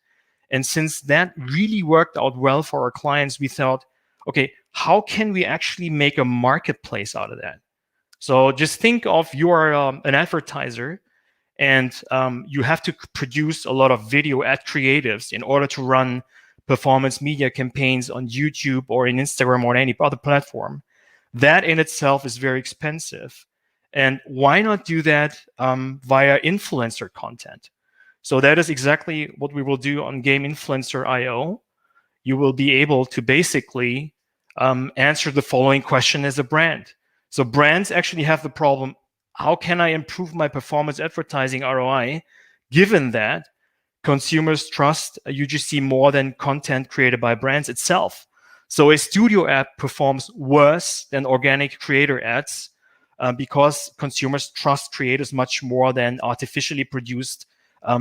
And since that really worked out well for our clients, we thought, okay, how can we actually make a marketplace out of that? So just think of you are an advertiser and you have to produce a lot of video ad creatives in order to run performance media campaigns on YouTube or in Instagram or any other platform. That in itself is very expensive. And why not do that via influencer content? So that is exactly what we will do on GameInfluencer.io. You will be able to basically answer the following question as a brand. So brands actually have the problem, how can I improve my performance advertising ROI, given that consumers trust UGC more than content created by brands itself? So a studio ad performs worse than organic creator ads because consumers trust creators much more than artificially produced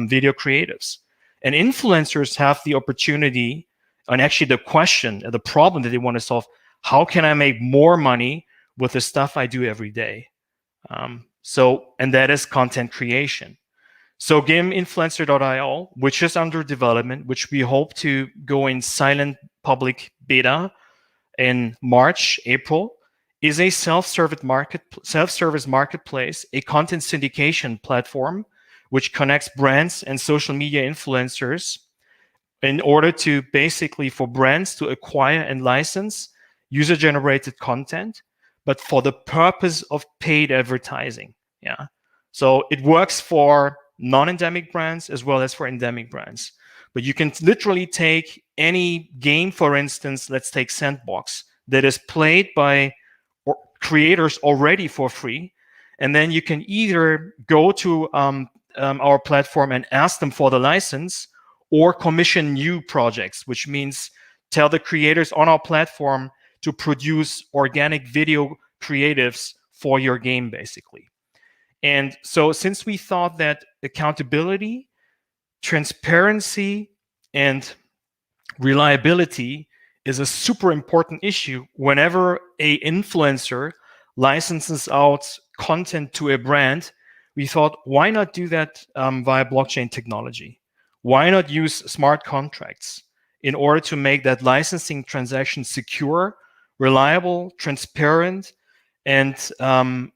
video creatives. And influencers have the opportunity, and actually the question, the problem that they want to solve, how can I make more money with the stuff I do every day? And that is content creation. So GameInfluencer.io, which is under development, which we hope to go in silent public beta in March, April, is a self-service marketplace, a content syndication platform, which connects brands and social media influencers in order to basically for brands to acquire and license user-generated content, but for the purpose of paid advertising. Yeah. So it works for non-endemic brands as well as for endemic brands. But you can literally take any game, for instance, let's take Sandbox, that is played by creators already for free. And then you can either go to our platform and ask them for the license or commission new projects, which means tell the creators on our platform to produce organic video creatives for your game, basically. And so since we thought that accountability, transparency, and reliability is a super important issue whenever a influencer licenses out content to a brand, we thought, why not do that via blockchain technology? Why not use smart contracts in order to make that licensing transaction secure, reliable, transparent, and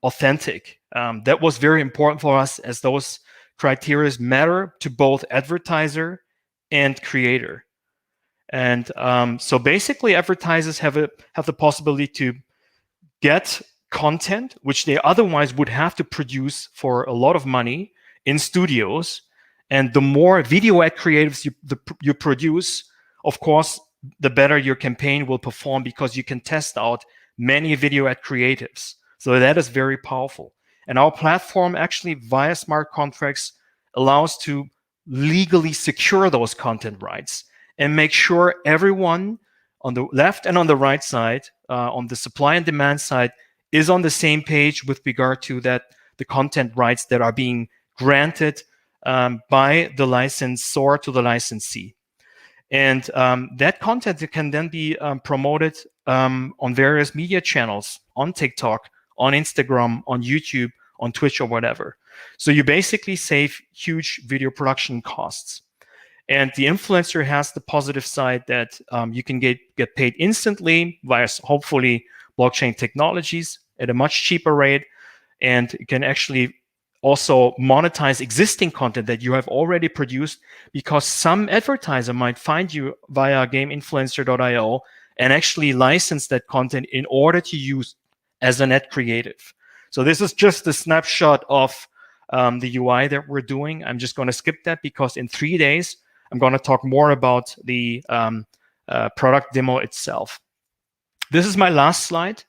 authentic? That was very important for us, as those criteria matter to both advertiser and creator. And so basically, advertisers have the possibility to get content which they otherwise would have to produce for a lot of money in studios. And the more video ad creatives you produce, of course, the better your campaign will perform, because you can test out many video ad creatives. So that is very powerful. And our platform actually, via smart contracts, allows to legally secure those content rights and make sure everyone on the left and on the right side, on the supply and demand side, is on the same page with regard to the content rights that are being granted by the licensor to the licensee. And that content can then be promoted on various media channels, on TikTok, on Instagram, on YouTube, on Twitch, or whatever. So you basically save huge video production costs. And the influencer has the positive side that you can get paid instantly via, hopefully, blockchain technologies at a much cheaper rate. And you can actually also monetize existing content that you have already produced, because some advertiser might find you via GameInfluencer.io and actually license that content in order to use as a net creative. So this is just a snapshot of the UI that we're doing. I'm just going to skip that, because in 3 days, I'm going to talk more about the product demo itself. This is my last slide.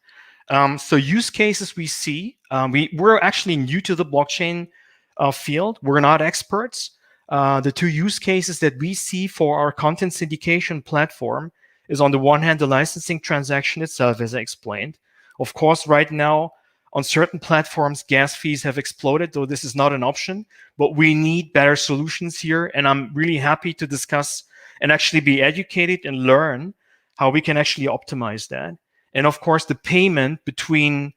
So use cases we see. We're actually new to the blockchain field. We're not experts. The two use cases that we see for our content syndication platform is, on the one hand, the licensing transaction itself, as I explained. Of course, right now, on certain platforms, gas fees have exploded, though this is not an option. But we need better solutions here. And I'm really happy to discuss and actually be educated and learn how we can actually optimize that. And of course, the payment between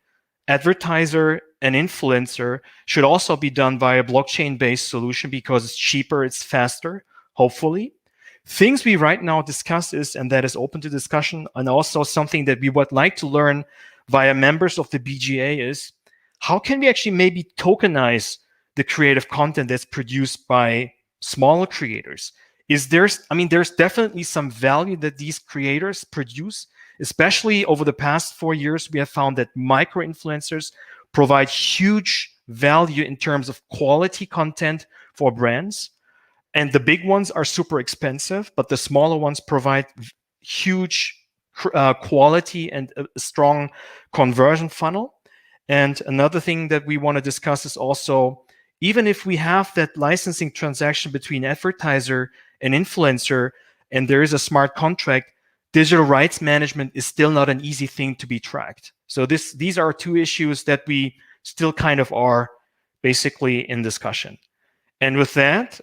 advertiser and influencer should also be done via a blockchain-based solution, because it's cheaper, it's faster, hopefully. Things we right now discuss is, and that is open to discussion, and also something that we would like to learn via members of the BGA, is how can we actually maybe tokenize the creative content that's produced by smaller creators? There's definitely some value that these creators produce. Especially over the past 4 years, we have found that micro-influencers provide huge value in terms of quality content for brands. And the big ones are super expensive, but the smaller ones provide huge quality and a strong conversion funnel. And another thing that we want to discuss is also, even if we have that licensing transaction between advertiser and influencer, and there is a smart contract, digital rights management is still not an easy thing to be tracked. So these are two issues that we still kind of are basically in discussion. And with that,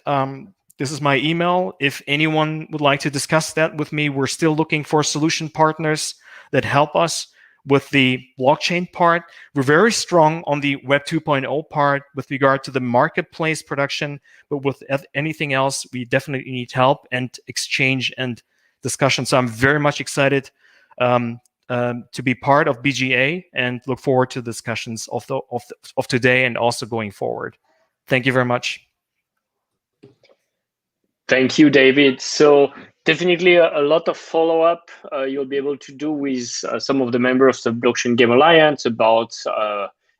this is my email. If anyone would like to discuss that with me, we're still looking for solution partners that help us with the blockchain part. We're very strong on the Web 2.0 part with regard to the marketplace production, but with anything else, we definitely need help and exchange and discussion. So I'm very much excited to be part of BGA and look forward to discussions of today and also going forward. Thank you very much.
Thank you, David. So definitely a lot of follow-up you'll be able to do with some of the members of the Blockchain Game Alliance about,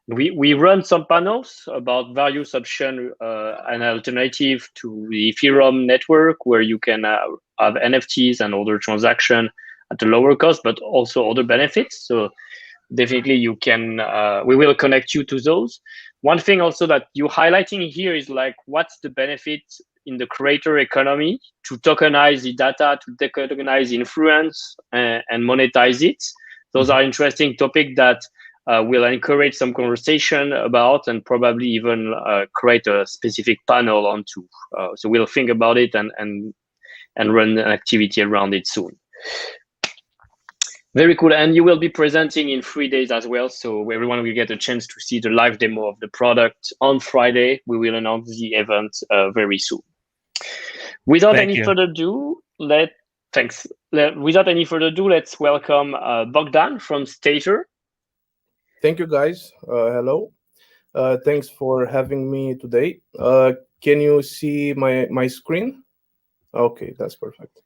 we run some panels about various options and alternative to the Ethereum network, where you can have NFTs and other transactions at a lower cost, but also other benefits. So definitely you can, we will connect you to those. One thing also that you're highlighting here is like, what's the benefit in the creator economy to tokenize the data, to tokenize influence and monetize it. Those are interesting topics that we'll encourage some conversation about, and probably even create a specific panel onto. So we'll think about it and run an activity around it soon. Very cool. And you will be presenting in 3 days as well. So everyone will get a chance to see the live demo of the product on Friday. We will announce the event very soon. Without any further ado, without any further ado, let's welcome Bogdan from Stater.
Thank you, guys. Hello. Thanks for having me today. Can you see my screen? Okay, that's perfect.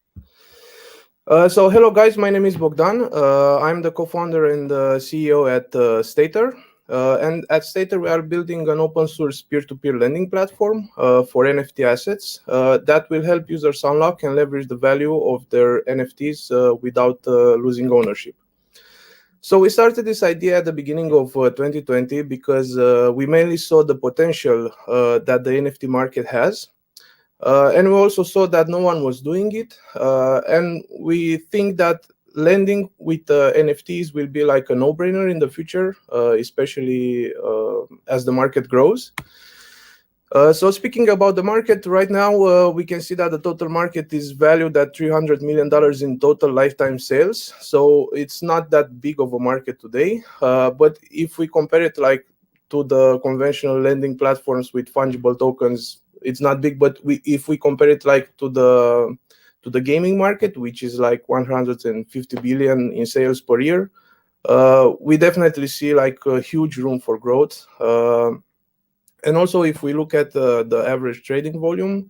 So hello, guys. My name is Bogdan. I'm the co-founder and CEO at Stater. And at Stater, we are building an open source peer-to-peer lending platform for NFT assets that will help users unlock and leverage the value of their NFTs without losing ownership. So we started this idea at the beginning of 2020 because we mainly saw the potential that the NFT market has. And we also saw that no one was doing it. And we think that lending with NFTs will be like a no-brainer in the future, especially as the market grows. So speaking about the market right now, we can see that the total market is valued at $300 million in total lifetime sales. So it's not that big of a market today. But if we compare it like to the conventional lending platforms with fungible tokens, it's not big. But if we compare it like to the gaming market, which is like 150 billion in sales per year, we definitely see like a huge room for growth. And also, if we look at the average trading volume,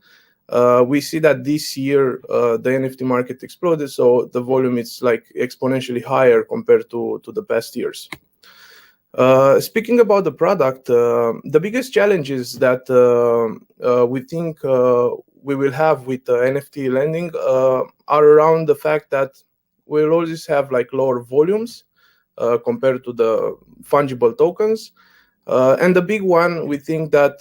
we see that this year the NFT market exploded, so the volume is like exponentially higher compared to the past years. Speaking about the product, the biggest challenges that we think we will have with NFT lending are around the fact that we'll always have like lower volumes compared to the fungible tokens. And the big one, we think that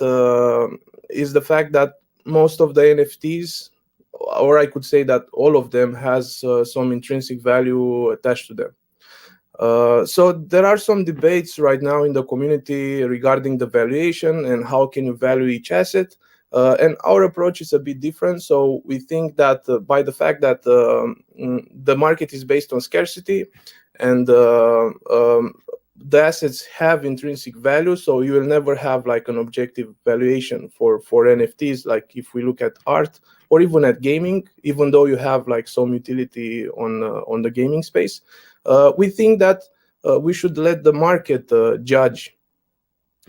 is the fact that most of the NFTs, or I could say that all of them, has some intrinsic value attached to them. So there are some debates right now in the community regarding the valuation and how can you value each asset. And our approach is a bit different. So we think that by the fact that the market is based on scarcity and the assets have intrinsic value, so you will never have like an objective valuation for NFTs. Like if we look at art or even at gaming, even though you have like some utility on the gaming space, we think that we should let the market judge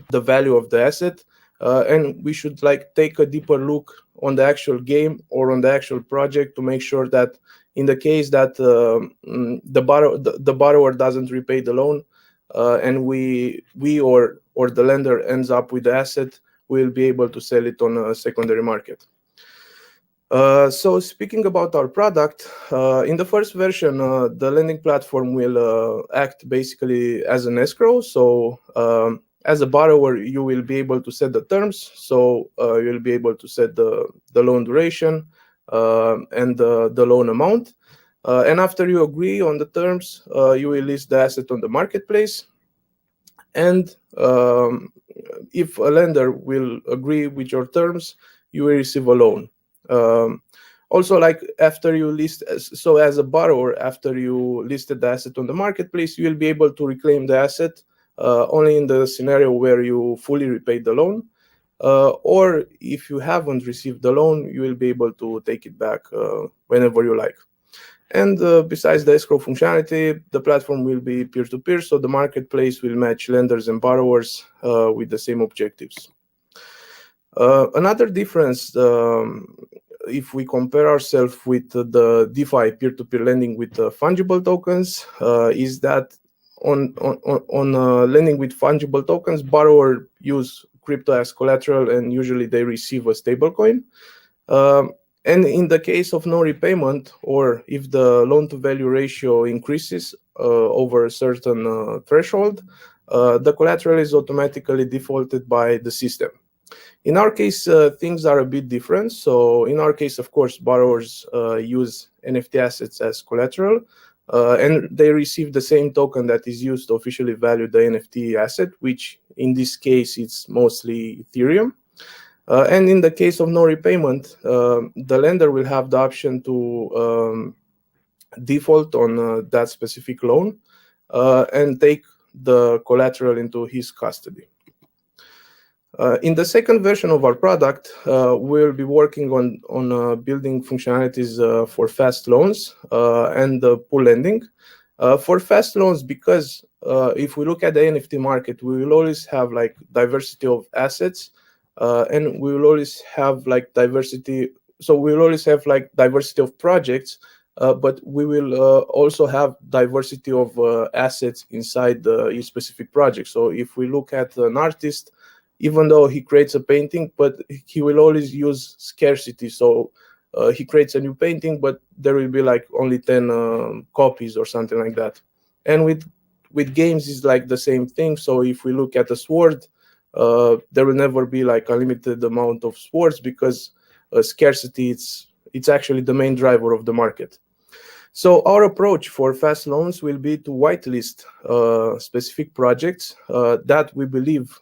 the value of the asset, and we should like take a deeper look on the actual game or on the actual project to make sure that in the case that the borrower doesn't repay the loan, and we or the lender ends up with the asset, we'll be able to sell it on a secondary market. So speaking about our product, in the first version, the lending platform will act basically as an escrow. So as a borrower, you will be able to set the terms. So you'll be able to set the loan duration and the loan amount. And after you agree on the terms, you will list the asset on the marketplace. And if a lender will agree with your terms, you will receive a loan. Also, like after you list, so as a borrower, after you listed the asset on the marketplace, you will be able to reclaim the asset only in the scenario where you fully repaid the loan. Or if you haven't received the loan, you will be able to take it back whenever you like. And besides the escrow functionality, the platform will be peer-to-peer, so the marketplace will match lenders and borrowers with the same objectives. Another difference, if we compare ourselves with the DeFi peer-to-peer lending with fungible tokens, is that on lending with fungible tokens, borrowers use crypto as collateral, and usually they receive a stablecoin. And in the case of no repayment, or if the loan-to-value ratio increases over a certain threshold, the collateral is automatically defaulted by the system. In our case, things are a bit different. So in our case, of course, borrowers use NFT assets as collateral, and they receive the same token that is used to officially value the NFT asset, which in this case, it's mostly Ethereum. And in the case of no repayment, the lender will have the option to default on that specific loan and take the collateral into his custody. In the second version of our product, we'll be working on building functionalities for fast loans and pool lending. For fast loans, because if we look at the NFT market, we will always have like diversity of assets, and we will always have like diversity. So we will always have like diversity of projects, but we will also have diversity of assets inside each specific project. So if we look at an artist, even though he creates a painting, but he will always use scarcity. So he creates a new painting, but there will be like only 10 copies or something like that. And with games, it's like the same thing. So if we look at a sword, there will never be like a limited amount of swords, because scarcity, it's actually the main driver of the market. So our approach for fast loans will be to whitelist specific projects that we believe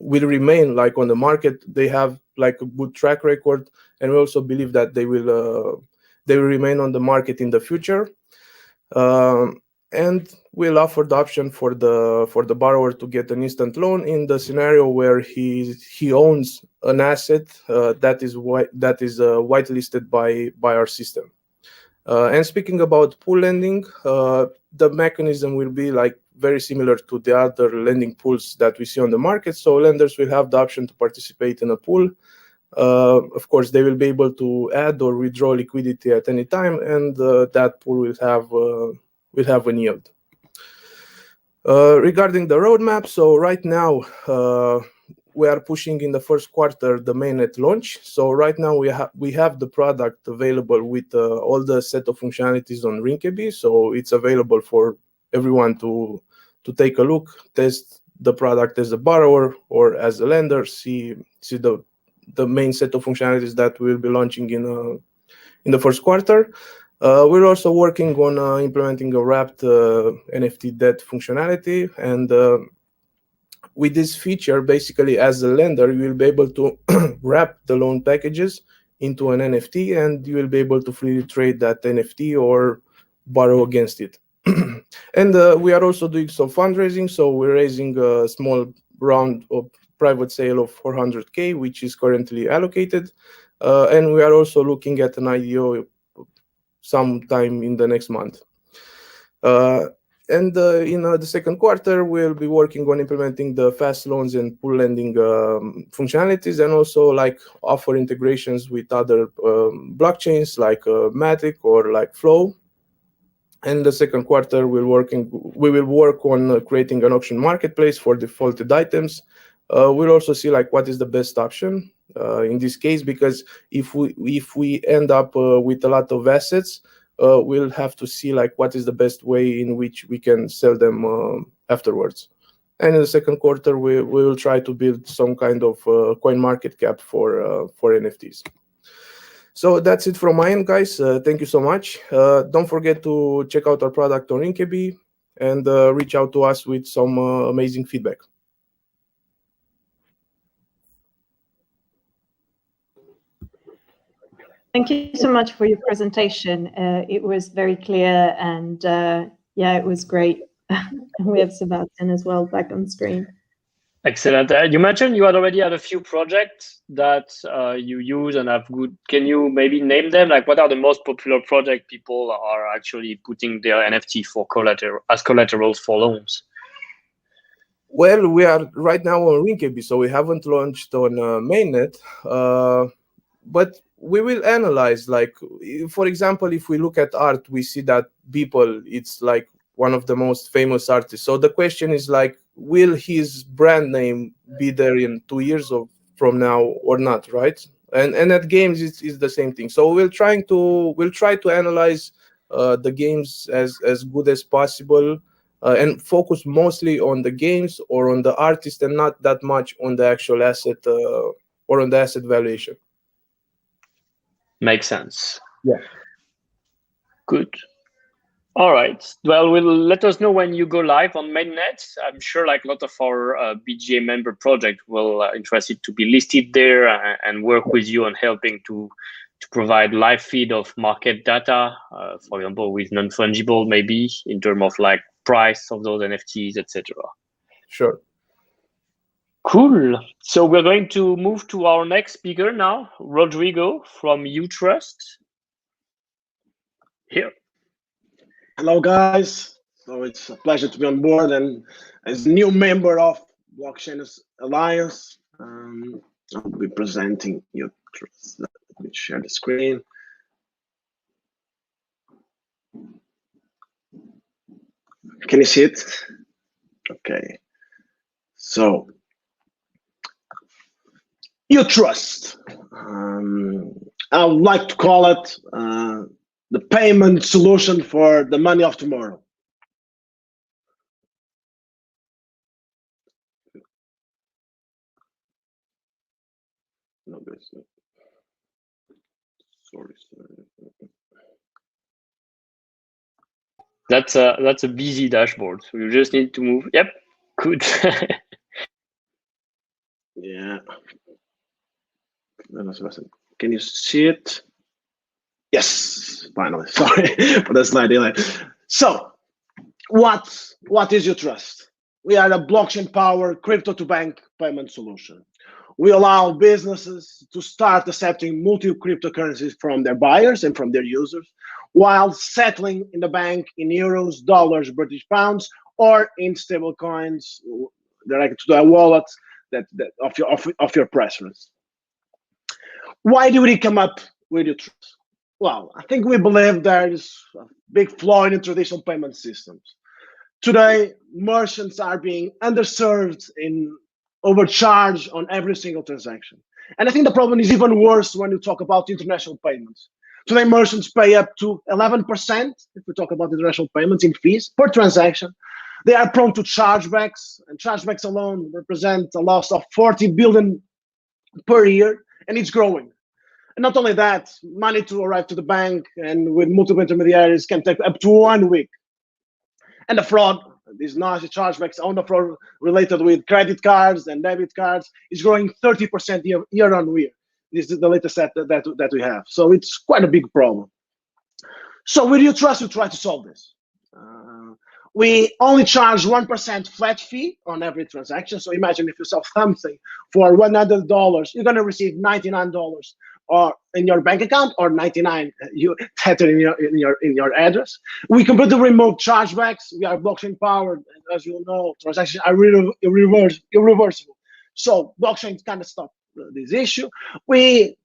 will remain like on the market. They have like a good track record, and we also believe that they will remain on the market in the future. And we'll offer the option for the borrower to get an instant loan in the scenario where he owns an asset that is whitelisted by our system. And speaking about pool lending, the mechanism will be like very similar to the other lending pools that we see on the market. So lenders will have the option to participate in a pool. Of course, they will be able to add or withdraw liquidity at any time, and that pool will have a yield. Regarding the roadmap, so right now we are pushing in the first quarter the mainnet launch. So right now we have the product available with all the set of functionalities on Rinkeby. So it's available for everyone to take a look, test the product as a borrower or as a lender, see the main set of functionalities that we'll be launching in the first quarter. We're also working on implementing a wrapped NFT debt functionality, and with this feature, basically as a lender, you will be able to wrap the loan packages into an NFT, and you will be able to freely trade that NFT or borrow against it. And we are also doing some fundraising, so we're raising a small round of private sale of 400K, which is currently allocated, and we are also looking at an IDO sometime in the next month. And in the second quarter, we'll be working on implementing the fast loans and pool lending functionalities, and also like offer integrations with other blockchains like Matic or like Flow. And the second quarter, we will work on creating an auction marketplace for defaulted items. We'll also see like what is the best option in this case, because if we end up with a lot of assets, we'll have to see like what is the best way in which we can sell them afterwards. And in the second quarter, we will try to build some kind of coin market cap for NFTs. So that's it from my end, guys. Thank you so much. Don't forget to check out our product on Rinkeby and reach out to us with some amazing feedback.
Thank you so much for your presentation. It was very clear, and yeah, it was great. We have Sebastien as well back on screen.
Excellent. You mentioned you already had a few projects that you use and have good. Can you maybe name them? Like, what are the most popular projects people are actually putting their NFT for collaterals for loans?
Well, we are right now on Rinkeby, so we haven't launched on mainnet, but we will analyze. Like, for example, if we look at art, we see that Beeple, it's like one of the most famous artists. So the question is like, will his brand name be there in 2 years from now or not, right? And at games, it's the same thing. So we'll try to analyze the games as good as possible, and focus mostly on the games or on the artist, and not that much on the actual asset or on the asset valuation.
Makes sense.
Yeah.
Good. All right. Well, let us know when you go live on mainnet. I'm sure like a lot of our BGA member project will interested to be listed there and work with you on helping to to provide live feed of market data, for example, with non-fungible maybe in terms of like price of those NFTs, etc.
Sure.
Cool. So we're going to move to our next speaker now, Rodrigo from Utrust. Here.
Hello, guys. So it's a pleasure to be on board, and as a new member of Blockchain Alliance, I'll be presenting Utrust. Let me share the screen. Can you see it? Okay. So Utrust. I would like to call it the payment solution for the money of tomorrow. No, sorry.
That's a busy dashboard. So you just need to move. Yep. Good.
Yeah. Can you see it? Yes, finally. Sorry for the slight delay. So, what is Utrust? We are a blockchain-powered crypto-to-bank payment solution. We allow businesses to start accepting multi-cryptocurrencies from their buyers and from their users, while settling in the bank in euros, dollars, British pounds, or in stable coins directly to the wallet of your preference. Why do we come up with Utrust? Well, I think we believe there is a big flaw in traditional payment systems. Today, merchants are being underserved and overcharged on every single transaction. And I think the problem is even worse when you talk about international payments. Today, merchants pay up to 11%, if we talk about international payments, in fees per transaction. They are prone to chargebacks, and chargebacks alone represent a loss of 40 billion per year, and it's growing. And not only that, money to arrive to the bank and with multiple intermediaries can take up to 1 week. And the fraud, these nasty chargebacks on the fraud related with credit cards and debit cards is growing 30% year on year. This is the latest set that we have. So it's quite a big problem. So with Utrust, we try to solve this. We only charge 1% flat fee on every transaction. So imagine if you sell something for $100, you're going to receive $99 or in your bank account, or 99 you tether in your address. We completely remove chargebacks. We are blockchain powered, and as you know, transactions are irreversible. So blockchain kind of stop this issue. We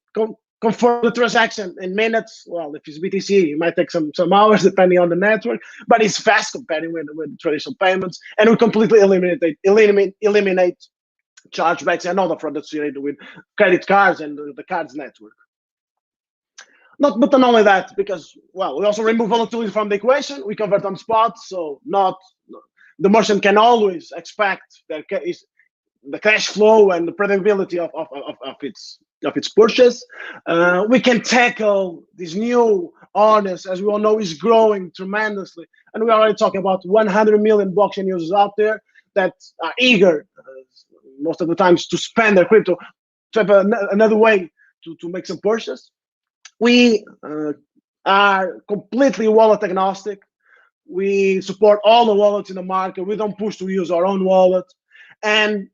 confirm the transaction in minutes. Well, if it's BTC, it might take some hours depending on the network, but it's fast compared with traditional payments, and we completely eliminate chargebacks and all the fraud associated with credit cards and the cards network. But not only that, because, well, we also remove volatility from the equation. We convert on spot, so the merchant can always expect the cash flow and the predictability of its purchase. We can tackle this new audience, as we all know, is growing tremendously, and we're already talking about 100 million blockchain users out there that are eager, most of the times, to spend their crypto, to have another way to make some purchase. We are completely wallet agnostic. We support all the wallets in the market. We don't push to use our own wallet. And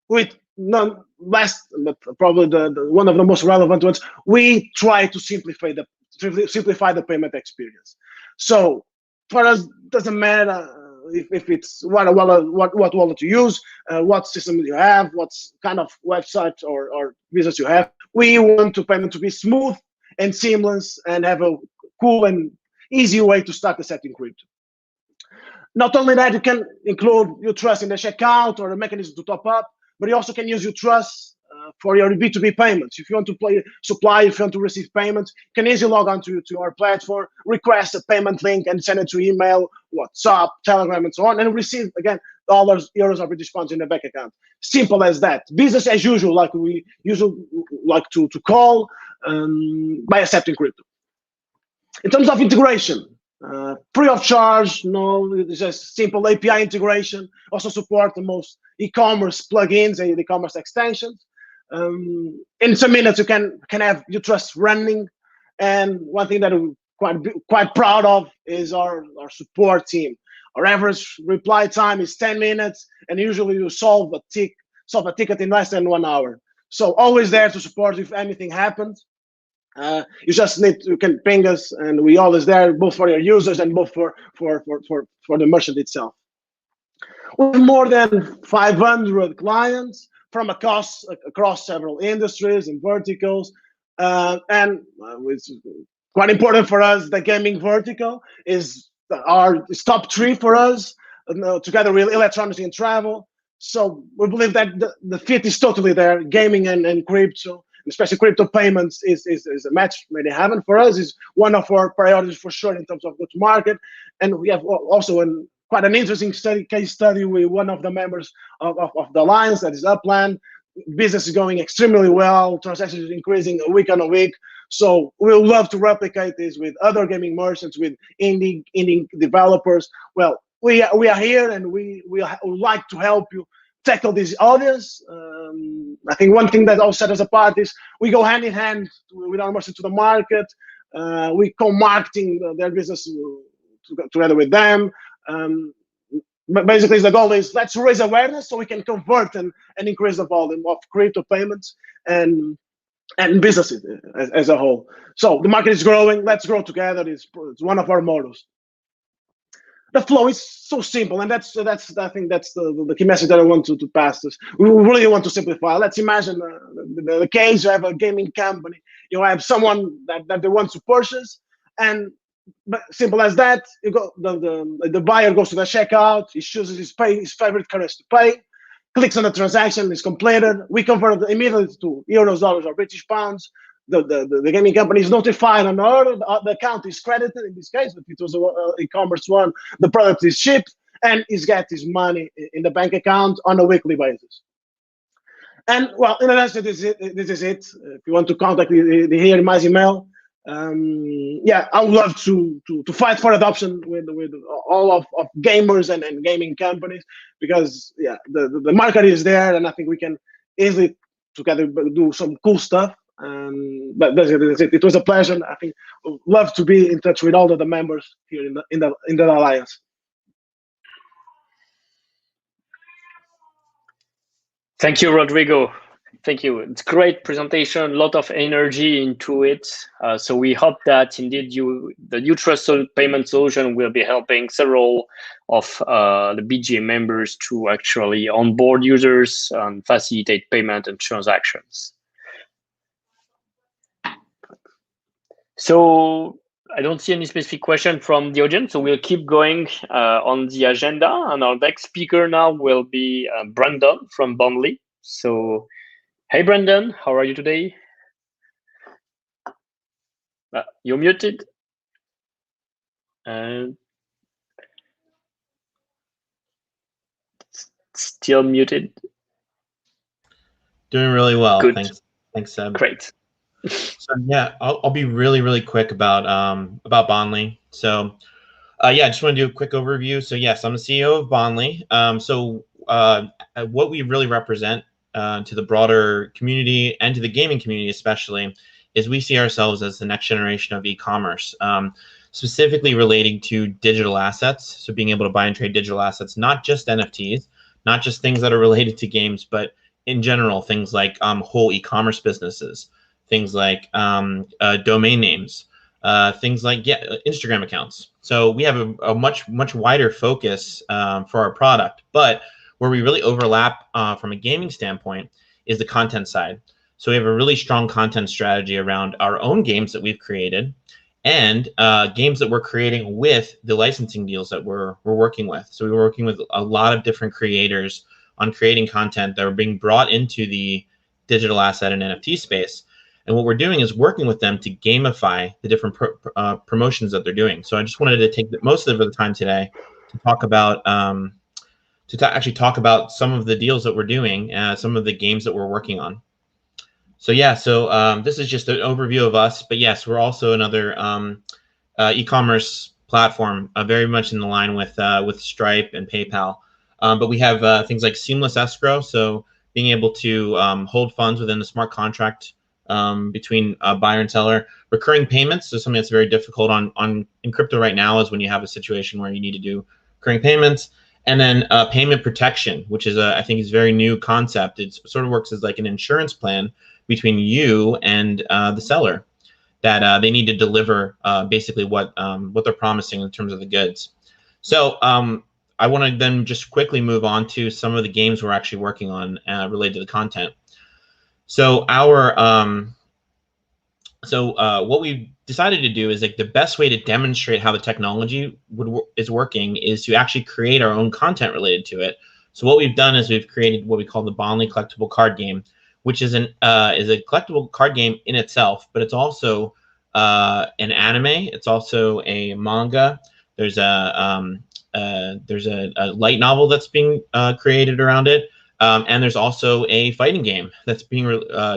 with none less, but probably the one of the most relevant ones, we try to simplify the payment experience. So for us, it doesn't matter if it's what wallet you use, what system you have, what kind of website or business you have. We want payment to be smooth and seamless and have a cool and easy way to start accepting crypto. Not only that, you can include Utrust in the checkout or a mechanism to top up, but you also can use Utrust for your B2B payments. If you want to if you want to receive payments, you can easily log on to our platform, request a payment link, and send it to email, WhatsApp, Telegram, and so on, and receive, again, dollars, euros, or British pounds in the bank account. Simple as that. Business as usual, like we usually like to call by accepting crypto. In terms of integration, free of charge, it's just simple API integration. Also support the most e-commerce plugins and e-commerce extensions. In some minutes, you can have Utrust running And one thing that we're quite proud of is our support team. Our average reply time is 10 minutes, and usually you solve a ticket in less than 1 hour. So always there to support if anything happens. You can ping us, and we always there, both for your users and both for the merchant itself. We have more than 500 clients from across several industries and verticals, and it's quite important for us. The gaming vertical is top 3 for us, together with electronics and travel. So we believe that the fit is totally there. Gaming and crypto, especially crypto payments, is a match made in heaven for us. Is one of our priorities for sure in terms of go-to-market. And we have also quite an interesting case study with one of the members of the alliance, that is Upland. Business is going extremely well. Transactions are increasing week on week. So we'll love to replicate this with other gaming merchants, with indie developers. Well, we are here, and we would like to help you tackle this audience. I think one thing that also set us apart is we go hand in hand with our merchants to the market. We co-marketing their business together with them. But basically, the goal is let's raise awareness so we can convert and increase the volume of crypto payments and businesses as a whole. So the market is growing. Let's grow together. It's one of our mottos. The flow is so simple, and that's I think that's the key message that I want to pass this. We really want to simplify. Let's imagine the case: you have a gaming company, you have someone that they want to purchase, and simple as that. You go the buyer goes to the checkout, he chooses his favorite currency to pay, clicks on the transaction, is completed. We convert it immediately to euros, dollars, or British pounds. The gaming company is notified on order. The account is credited in this case, but it was an e-commerce one. The product is shipped, and he's got his money in the bank account on a weekly basis. And well, in a nutshell, this is it. If you want to contact me, here in my email. Yeah, I would love to fight for adoption with all of gamers and gaming companies, because yeah, the market is there, and I think we can easily together do some cool stuff. But that's it. It was a pleasure. I think I'd love to be in touch with all of the members here in the alliance.
Thank you, Rodrigo. Thank you. It's a great presentation, a lot of energy into it. So we hope that indeed the Utrust payment solution will be helping several of the BGA members to actually onboard users and facilitate payment and transactions. So I don't see any specific question from the audience, so we'll keep going on the agenda. And our next speaker now will be Bogdan from Banbury. So, hey, Bogdan, how are you today? You're muted. Still muted.
Doing really well.
Good.
Thanks, Seb.
Great.
So yeah, I'll be really quick about Banbury. So yeah, I just want to do a quick overview. So yes, I'm the CEO of Banbury. So what we really represent to the broader community and to the gaming community especially is we see ourselves as the next generation of e-commerce, specifically relating to digital assets. So being able to buy and trade digital assets, not just NFTs, not just things that are related to games, but in general, things like whole e-commerce businesses. Things like domain names, things like Instagram accounts. So we have a much wider focus for our product, but where we really overlap from a gaming standpoint is the content side. So we have a really strong content strategy around our own games that we've created and games that we're creating with the licensing deals that we're working with. So we're working with a lot of different creators on creating content that are being brought into the digital asset and NFT space. And what we're doing is working with them to gamify the different promotions that they're doing. So I just wanted to take most of the time today to talk about actually talk about some of the deals that we're doing, some of the games that we're working on. So yeah, so this is just an overview of us. But yes, we're also another e-commerce platform, very much in the line with Stripe and PayPal. But we have things like seamless escrow, so being able to hold funds within the smart contract between buyer and seller. Recurring payments is something that's very difficult in crypto right now, is when you have a situation where you need to do recurring payments. And then payment protection, which is I think is a very new concept. It sort of works as like an insurance plan between you and the seller, that they need to deliver basically what they're promising in terms of the goods. So I want to then just quickly move on to some of the games we're actually working on related to the content. So what we've decided to do is, like, the best way to demonstrate how the technology is working is to actually create our own content related to it. So what we've done is we've created what we call the Bonley collectible card game, which is a collectible card game in itself, but it's also an anime. It's also a manga. There's a light novel that's being created around it, and there's also a fighting game that's being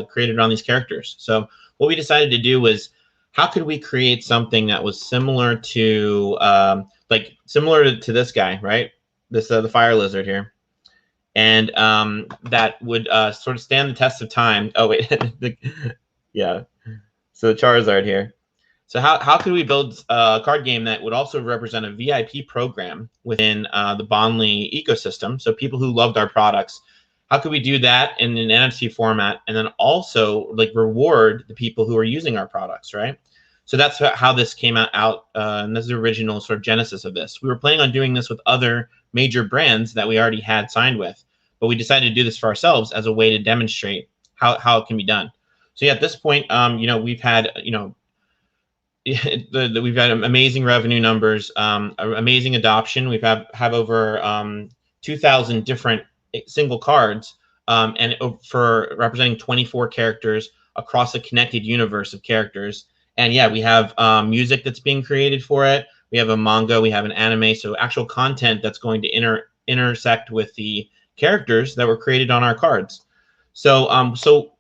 created around these characters. So what we decided to do was, how could we create something that was similar to to this guy, right? This the fire lizard here, and that would sort of stand the test of time. Oh wait, yeah. So the Charizard here. So how could we build a card game that would also represent a VIP program within the Bonley ecosystem? So people who loved our products, how could we do that in an NFT format, and then also like reward the people who are using our products, right? So that's how this came out, and this is the original sort of genesis of this. We were planning on doing this with other major brands that we already had signed with, but we decided to do this for ourselves as a way to demonstrate how it can be done. So yeah, at this point, we've had, we've had amazing revenue numbers, amazing adoption. We've have over 2,000 different single cards, and for representing 24 characters across a connected universe of characters. And yeah, we have music that's being created for it. We have a manga, we have an anime, so actual content that's going to intersect with the characters that were created on our cards. So so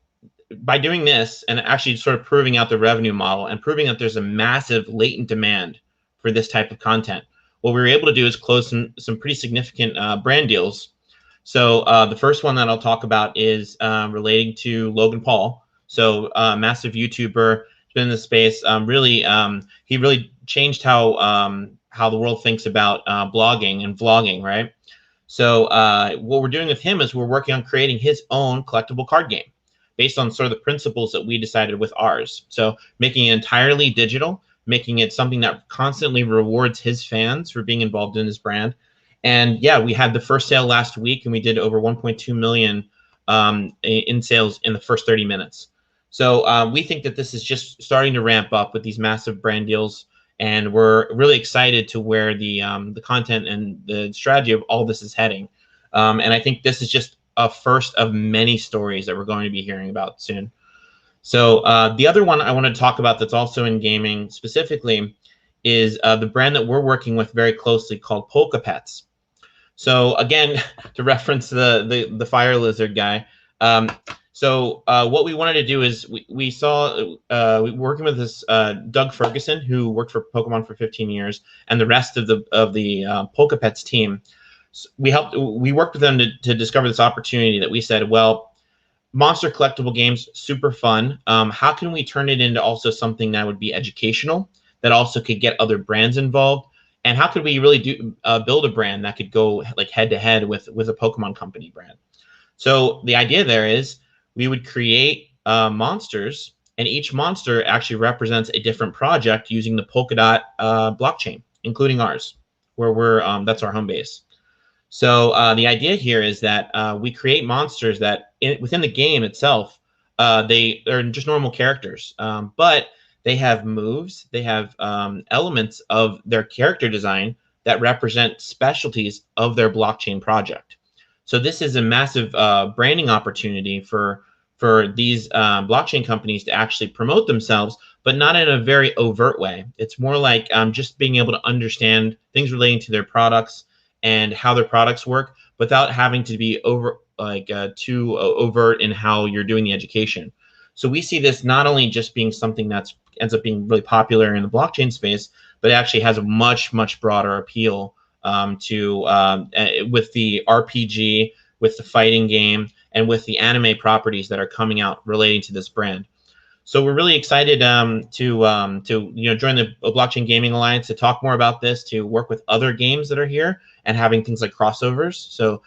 by doing this and actually sort of proving out the revenue model and proving that there's a massive latent demand for this type of content, what we were able to do is close some pretty significant brand deals. So the first one that I'll talk about is relating to Logan Paul. So massive YouTuber, been in the space. He really changed how the world thinks about blogging and vlogging, right? So what we're doing with him is we're working on creating his own collectible card game based on sort of the principles that we decided with ours. So making it entirely digital, making it something that constantly rewards his fans for being involved in his brand. And yeah, we had the first sale last week, and we did over 1.2 million in sales in the first 30 minutes. So we think that this is just starting to ramp up with these massive brand deals, and we're really excited to where the content and the strategy of all this is heading. And I think this is just a first of many stories that we're going to be hearing about soon. So the other one I want to talk about that's also in gaming specifically is the brand that we're working with very closely called Polka Pets. So again, to reference the fire lizard guy, so what we wanted to do is we saw working with this Doug Ferguson, who worked for Pokemon for 15 years, and the rest of the Polka Pets team. We worked with them to discover this opportunity that we said, well, monster collectible games, super fun. How can we turn it into also something that would be educational, that also could get other brands involved? And how could we really build a brand that could go like head to head with a Pokemon company brand? So the idea there is we would create monsters, and each monster actually represents a different project using the Polkadot blockchain, including ours, where that's our home base. So the idea here is that we create monsters that within the game itself, they're just normal characters, but they have moves, they have elements of their character design that represent specialties of their blockchain project. So this is a massive branding opportunity for these blockchain companies to actually promote themselves, but not in a very overt way. It's more like just being able to understand things relating to their products and how their products work without having to be too overt in how you're doing the education. So we see this not only just being something that ends up being really popular in the blockchain space, but it actually has a much, much broader appeal with the RPG, with the fighting game, and with the anime properties that are coming out relating to this brand. So we're really excited to join the Blockchain Gaming Alliance to talk more about this, to work with other games that are here, and having things like crossovers. So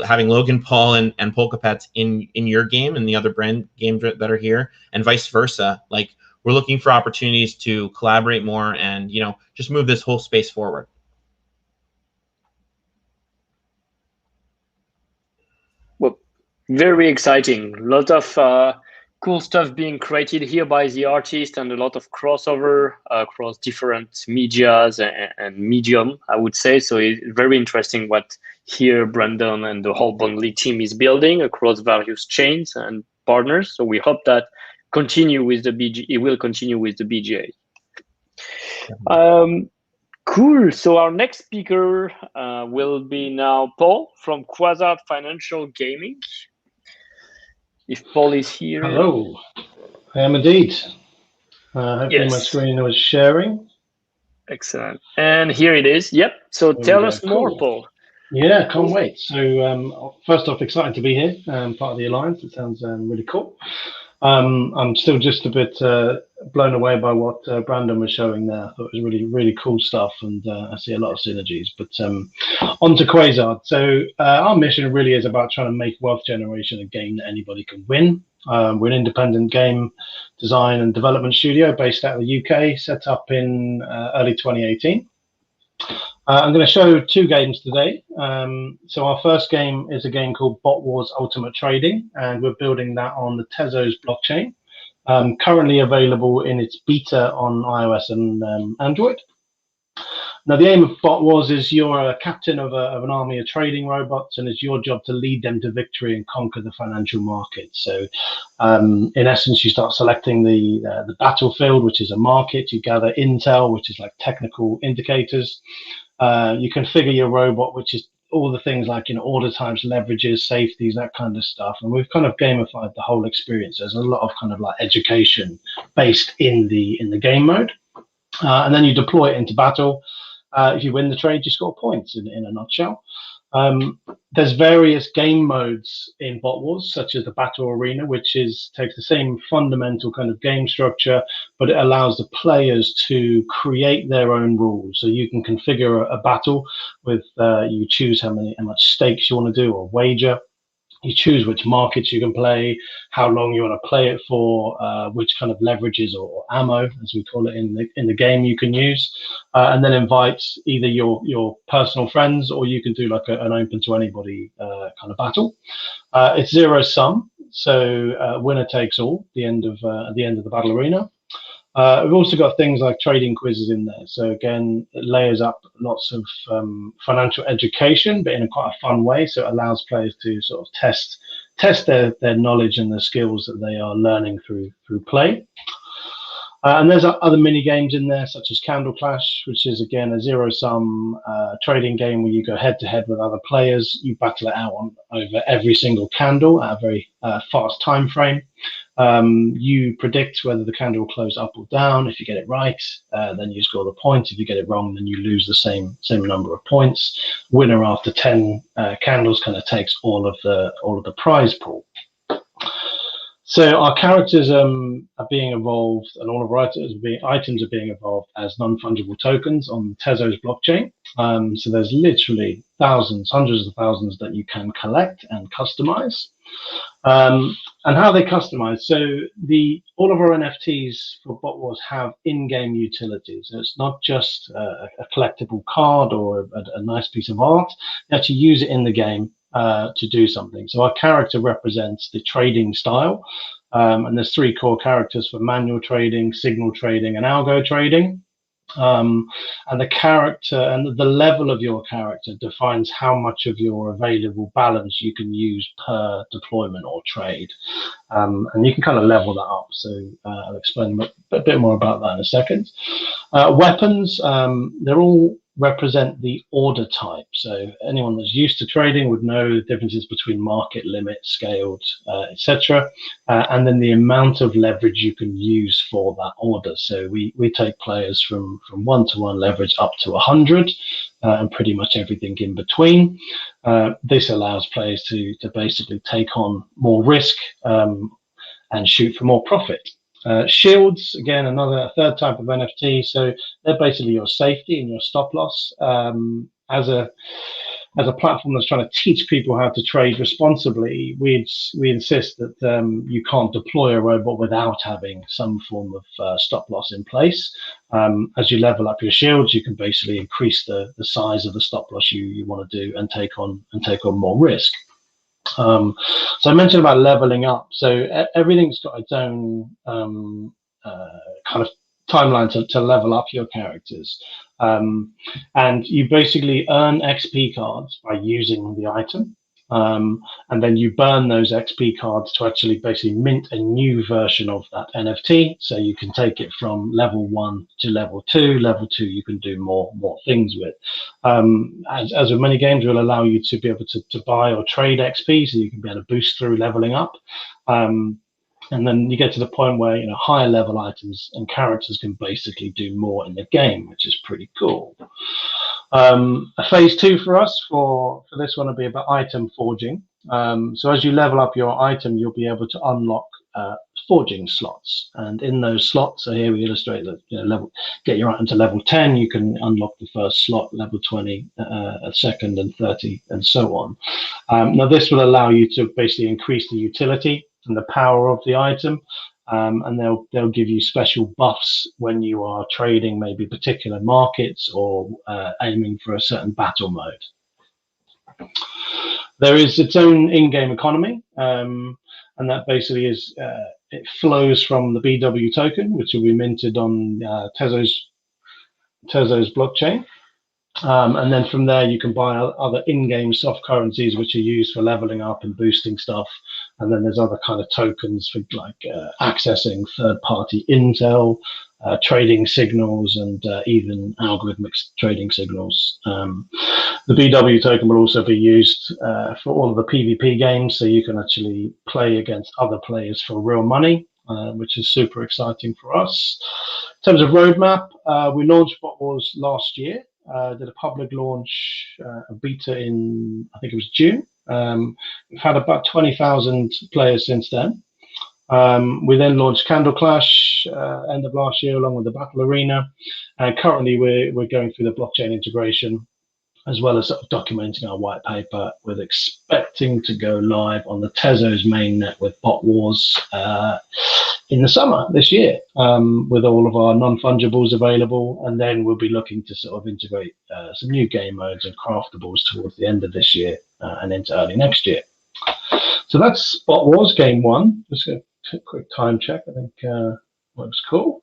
having Logan Paul and Polka Pets in your game and the other brand games that are here, and vice versa. Like, we're looking for opportunities to collaborate more and just move this whole space forward.
Well, very exciting. A lot of cool stuff being created here by the artist, and a lot of crossover across different medias and medium, I would say. So it's very interesting what here Brandon and the whole Banbury team is building across various chains and partners. So we hope that it will continue with the BGA. Cool. So our next speaker will be now Paul from Quazard Financial Gaming. If Paul is here.
Hello, I am indeed. Hopefully
Yes.
my screen was sharing.
Excellent. And here it is. Yep. So tell us more,
Cool.
Paul.
Yeah, can't wait. So first off, excited to be here, part of the Alliance. It sounds really cool. I'm still just a bit blown away by what Brandon was showing there. I thought it was really, really cool stuff, and I see a lot of synergies. But on to Quazard. So our mission really is about trying to make wealth generation a game that anybody can win. We're an independent game design and development studio based out of the UK, set up in early 2018. I'm going to show two games today. So our first game is a game called Bot Wars Ultimate Trading, and we're building that on the Tezos blockchain. Currently available in its beta on iOS and Android. Now, the aim of Bot Wars is you're a captain of an army of trading robots, and it's your job to lead them to victory and conquer the financial market. So in essence, you start selecting the battlefield, which is a market. You gather intel, which is like technical indicators. You configure your robot, which is all the things like order types, leverages, safeties, that kind of stuff. And we've kind of gamified the whole experience. There's a lot of kind of like education based in the game mode, and then you deploy it into battle. If you win the trade, you score points in a nutshell. There's various game modes in Bot Wars, such as the Battle Arena, which takes the same fundamental kind of game structure, but it allows the players to create their own rules. So you can configure a battle with, you choose how much stakes you want to do or wager. You choose which markets you can play, how long you want to play it for, which kind of leverages or ammo, as we call it in the game, you can use, and then invite either your personal friends, or you can do like an open to anybody kind of battle. It's zero sum, so winner takes all. At the end of the battle arena. We've also got things like trading quizzes in there. So again, it layers up lots of financial education, but in a quite a fun way. So it allows players to sort of test their knowledge and their skills that they are learning through play. And there's other mini games in there, such as Candle Clash, which is again a zero-sum trading game where you go head-to-head with other players. You battle it out over every single candle at a very fast time frame. You predict whether the candle will close up or down. If you get it right, then you score the points. If you get it wrong, then you lose the same number of points. Winner after 10 candles kind of takes all of the prize pool. So our characters are being evolved, and all of our items are being evolved as non-fungible tokens on the Tezos blockchain. So there's literally thousands, hundreds of thousands that you can collect and customize. And how they customize. So all of our NFTs for Bot Wars have in-game utilities. So it's not just a collectible card or a nice piece of art. You actually use it in the game to do something. So our character represents the trading style, and there's three core characters for manual trading, signal trading, and algo trading. And the character and the level of your character defines how much of your available balance you can use per deployment or trade, and you can kind of level that up. So I'll explain a bit more about that in a second. Weapons, they're all represent the order type. So anyone that's used to trading would know the differences between market, limit, scaled, etc. And then the amount of leverage you can use for that order. So we take players from 1-to-1 leverage up to 100, and pretty much everything in between. This allows players to basically take on more risk and shoot for more profit. Shields, again, another third type of NFT. So they're basically your safety and your stop loss. As a platform that's trying to teach people how to trade responsibly, we insist that you can't deploy a robot without having some form of stop loss in place. As you level up your shields, you can basically increase the size of the stop loss you want to do and take on more risk. So I mentioned about leveling up. So everything's got its own kind of timeline to level up your characters. And you basically earn XP cards by using the item. And then you burn those XP cards to actually basically mint a new version of that NFT. So you can take it from level 1 to level 2. Level 2, you can do more things with. As with many games, will allow you to be able to buy or trade XP, so you can be able to boost through leveling up. And then you get to the point where, you know, higher level items and characters can basically do more in the game, which is pretty cool. A phase 2 for us for this one will be about item forging. So as you level up your item, you'll be able to unlock forging slots, and in those slots, so here we illustrate that, you know, get your item to level 10, you can unlock the first slot, level 20, a second, and 30, and so on. Now this will allow you to basically increase the utility and the power of the item, and they'll give you special buffs when you are trading maybe particular markets or aiming for a certain battle mode. There is its own in-game economy, and that basically is it flows from the BW token, which will be minted on Tezos blockchain. And then from there, you can buy other in-game soft currencies, which are used for leveling up and boosting stuff. And then there's other kind of tokens for like accessing third-party intel, trading signals, and even algorithmic trading signals. The BW token will also be used for all of the PvP games, so you can actually play against other players for real money, which is super exciting for us. In terms of roadmap, we launched Bot Wars last year. Did a public launch, a beta in, I think it was June. We've had about 20,000 players since then. We then launched Candle Clash end of last year, along with the Battle Arena. And currently we're going through the blockchain integration, as well as sort of documenting our white paper, with expecting to go live on the Tezos mainnet with Bot Wars in the summer this year, with all of our non-fungibles available. And then we'll be looking to sort of integrate some new game modes and craftables towards the end of this year and into early next year. So that's Bot Wars Game 1. Just a quick time check. I think looks cool.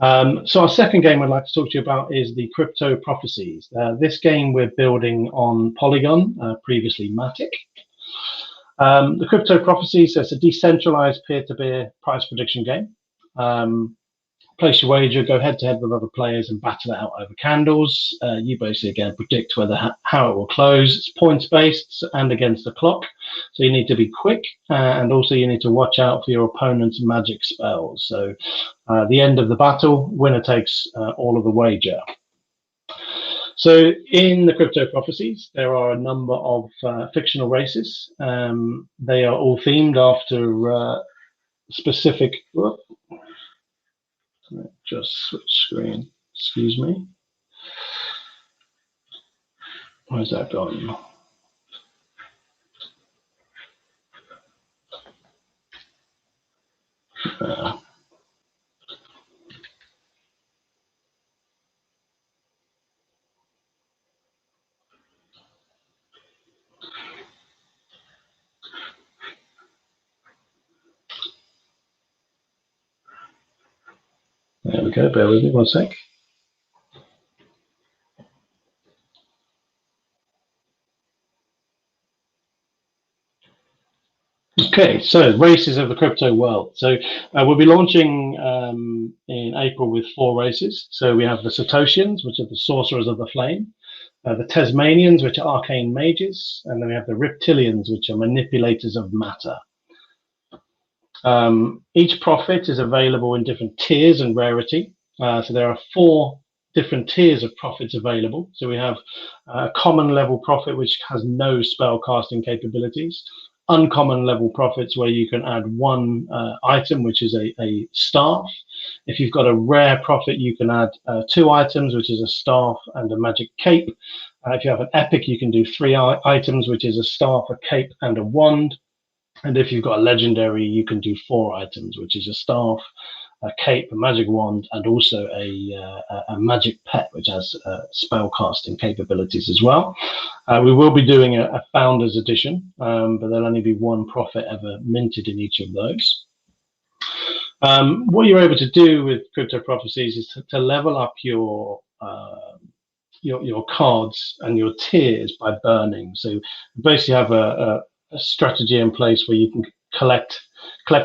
So our second game I'd like to talk to you about is the Crypto Prophecies. This game we're building on Polygon, previously Matic. The Crypto Prophecies, so it's a decentralized peer-to-peer price prediction game. Place your wager, go head-to-head with other players and battle it out over candles. You basically, again, predict how it will close. It's points-based and against the clock, so you need to be quick, and also you need to watch out for your opponent's magic spells. So the end of the battle, winner takes all of the wager. So in the Crypto Prophecies, there are a number of fictional races. They are all themed after specific... Just switch screen. Excuse me. Where's that gone? There we go, bear with me 1 sec. Okay, so races of the crypto world. So we'll be launching in April with 4 races. So we have the Satoshians, which are the sorcerers of the flame, the Tasmanians, which are arcane mages, and then we have the Reptilians, which are manipulators of matter. Each prophet is available in different tiers and rarity. So there are 4 different tiers of prophets available. So we have a common level prophet, which has no spell casting capabilities. uncommon level profits where you can add one item, which is a staff. If you've got a rare profit, you can add 2 items, which is a staff and a magic cape. If you have an epic, you can do 3 items, which is a staff, a cape, and a wand. And if you've got a legendary, you can do 4 items, which is a staff, a cape, a magic wand, and also a magic pet, which has spell casting capabilities as well. We will be doing a founder's edition, but there'll only be 1 profit ever minted in each of those. What you're able to do with Crypto Prophecies is to level up your cards and your tiers by burning. So you basically have a strategy in place where you can collect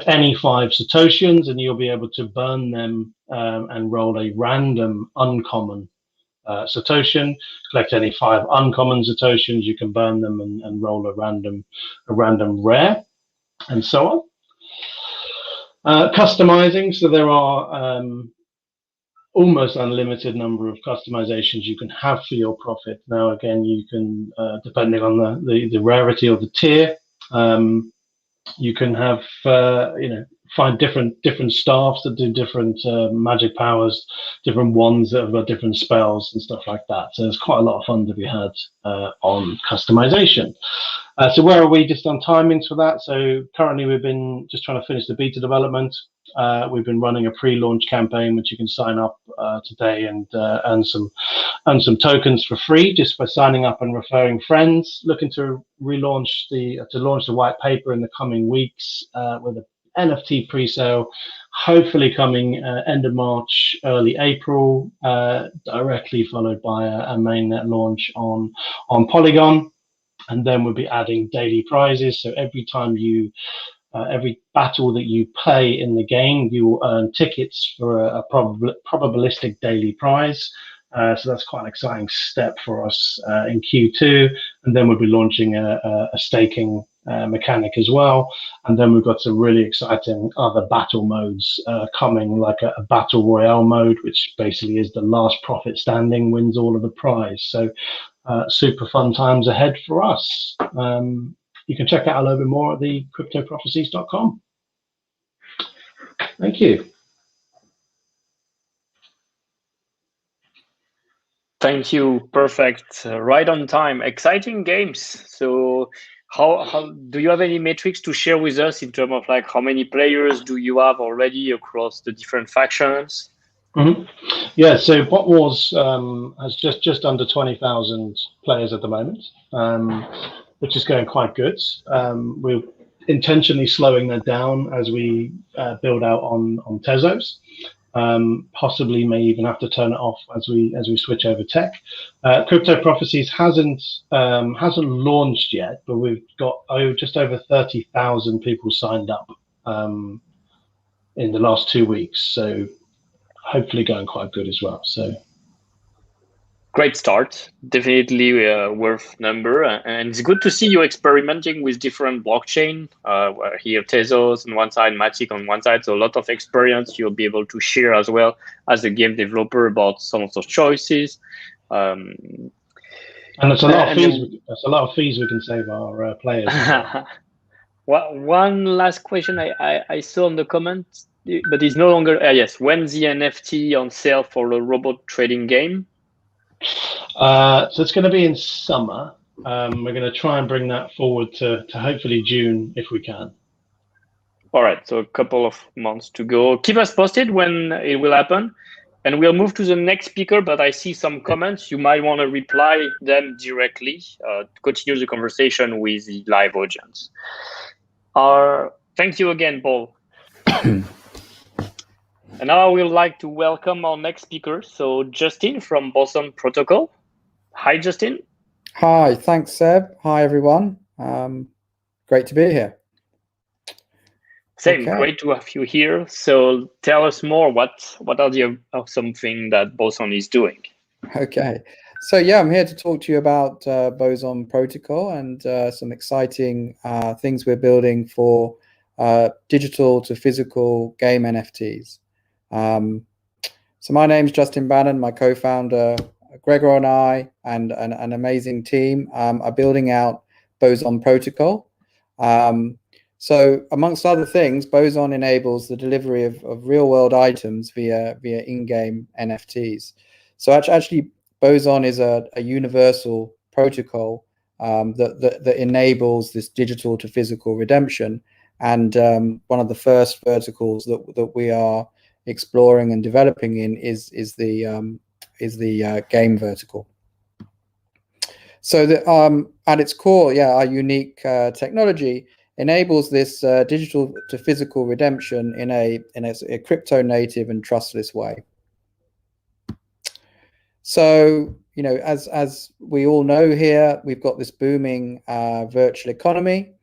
any 5 Satoshins, and you'll be able to burn them and roll a random uncommon Satoshin. Collect any 5 uncommon Satoshins, you can burn them and roll a random rare, and so on. Customizing, so there are almost unlimited number of customizations you can have for your profit. Now, again, you can, depending on the rarity of the tier, you can have, find different staffs that do different magic powers, different wands that have got different spells and stuff like that. So there's quite a lot of fun to be had on customization. So where are we just on timings for that? So currently we've been just trying to finish the beta development. We've been running a pre-launch campaign, which you can sign up today and earn some tokens for free just by signing up and referring friends. Looking to launch the white paper in the coming weeks with an NFT pre-sale, hopefully coming end of March, early April, directly followed by a mainnet launch on Polygon. And then we'll be adding daily prizes. So every time every battle that you play in the game, you will earn tickets for a probabilistic daily prize. So that's quite an exciting step for us in Q2. And then we'll be launching a staking mechanic as well. And then we've got some really exciting other battle modes coming, like a battle royale mode, which basically is the last profit standing wins all of the prize. So super fun times ahead for us. You can check out a little bit more at the cryptoprophecies.com. Thank you.
Thank you. Perfect. Right on time. Exciting games. So how do you have any metrics to share with us in terms of like how many players do you have already across the different factions?
Mm-hmm. Yeah, so Bot Wars has just under 20,000 players at the moment, which is going quite good. We're intentionally slowing that down as we build out on Tezos. Possibly may even have to turn it off as we switch over tech. Crypto Prophecies hasn't launched yet, but we've got just over 30,000 people signed up in the last 2 weeks. So hopefully going quite good as well. So
great start, definitely worth number, and it's good to see you experimenting with different blockchain. Here Tezos on one side, Matic on one side, so a lot of experience you'll be able to share as well as a game developer about some of those choices.
And it's a lot of fees. That's a lot of fees we can save our players.
Well, one last question I saw in the comments, but it's no longer. Yes, when's the NFT on sale for the robot trading game?
So it's going to be in summer. We're going to try and bring that forward to hopefully June if we can.
All right, so a couple of months to go. Keep us posted when it will happen, and we'll move to the next speaker. But I see some comments. You might want to reply them directly to continue the conversation with the live audience. Thank you again, Paul. And now I would like to welcome our next speaker. So Justin from Boson Protocol. Hi, Justin.
Hi, thanks, Seb. Hi, everyone. Great to be here.
Same,
Okay.
Great to have you here. So tell us more. What are the awesome things that Boson is doing?
Okay. So yeah, I'm here to talk to you about Boson Protocol and some exciting things we're building for digital to physical game NFTs. So my name's Justin Banon. My co-founder Gregor and I and an amazing team are building out Boson Protocol. So amongst other things, Boson enables the delivery of real-world items via in-game NFTs. So actually, Boson is a universal protocol that enables this digital to physical redemption. And one of the first verticals that we are exploring and developing in is the game vertical. So at its core, our unique technology enables this digital to physical redemption in a crypto native and trustless way. So, as we all know here, we've got this booming virtual economy.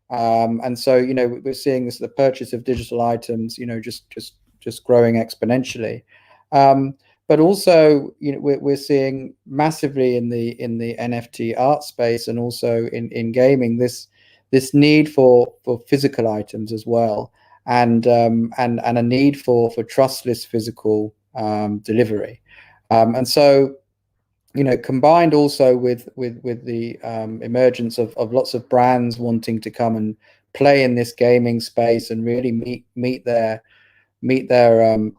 And so, we're seeing this, the purchase of digital items, just growing exponentially. But also, we're seeing massively in the NFT art space, and also in gaming, this need for physical items as well, and a need for trustless physical delivery. And so, combined also with the emergence of lots of brands wanting to come and play in this gaming space and really meet their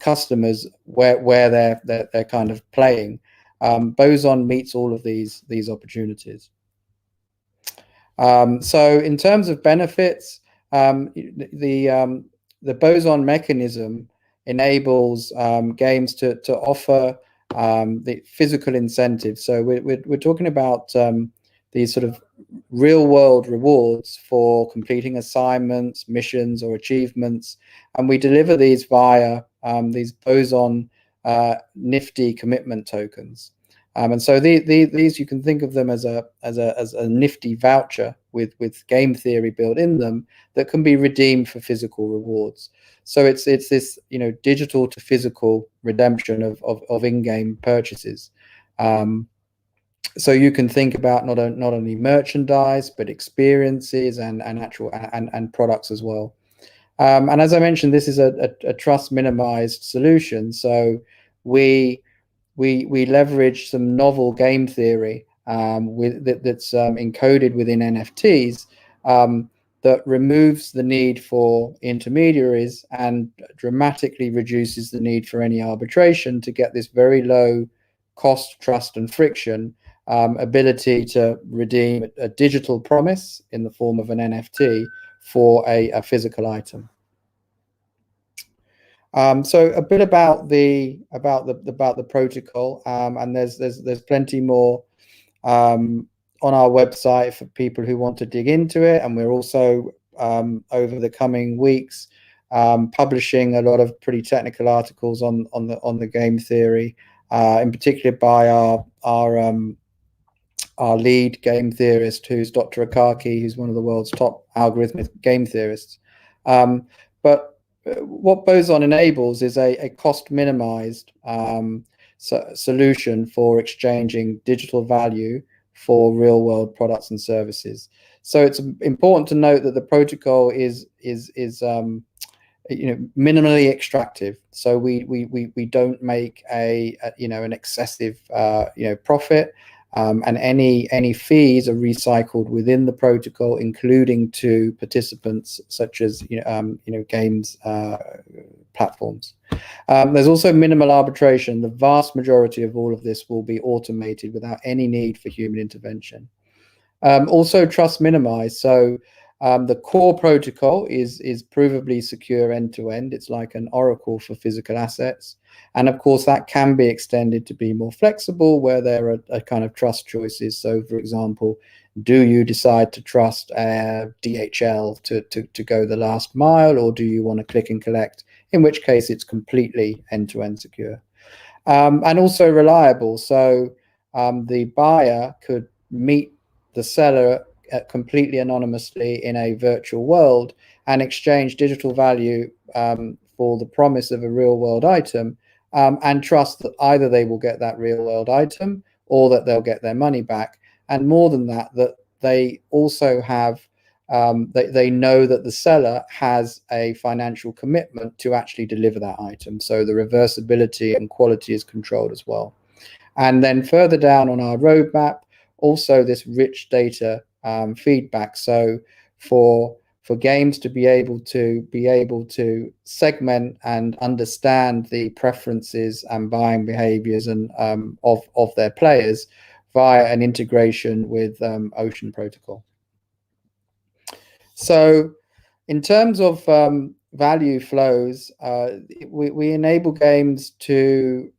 customers where they're kind of playing. Boson meets all of these opportunities. So in terms of benefits, the Boson mechanism enables games to offer the physical incentives. So we're talking about these sort of real world rewards for completing assignments, missions, or achievements, and we deliver these via these Boson nifty commitment tokens. And so these you can think of them as a nifty voucher with game theory built in them that can be redeemed for physical rewards. So it's this digital to physical redemption of in-game purchases. So you can think about not only merchandise but experiences and actual and products as well. And as I mentioned, this is a trust minimized solution. So we leverage some novel game theory that's encoded within NFTs that removes the need for intermediaries and dramatically reduces the need for any arbitration to get this very low cost, trust, and friction ability to redeem a digital promise in the form of an NFT for a physical item. So a bit about the protocol, and there's plenty more on our website for people who want to dig into it, and we're also over the coming weeks publishing a lot of pretty technical articles on the game theory, in particular by our lead game theorist, who's Dr. Akaki, who's one of the world's top algorithmic game theorists. But what Boson enables is a cost minimized solution for exchanging digital value for real world products and services. So it's important to note that the protocol is minimally extractive. So we don't make an excessive profit. And any fees are recycled within the protocol, including to participants such as games platforms. There's also minimal arbitration. The vast majority of all of this will be automated without any need for human intervention. Also, trust minimized. So the core protocol is provably secure end to end. It's like an oracle for physical assets. And of course, that can be extended to be more flexible where there are kind of trust choices. So, for example, do you decide to trust DHL to go the last mile, or do you want to click and collect, in which case it's completely end-to-end secure. And also reliable. So the buyer could meet the seller completely anonymously in a virtual world and exchange digital value for the promise of a real world item, and trust that either they will get that real world item or that they'll get their money back. And more than that, that they also have, they know that the seller has a financial commitment to actually deliver that item. So the reversibility and quality is controlled as well. And then further down on our roadmap, also this rich data feedback. So for games to be able to segment and understand the preferences and buying behaviors and of their players via an integration with Ocean Protocol. So in terms of value flows, we enable games to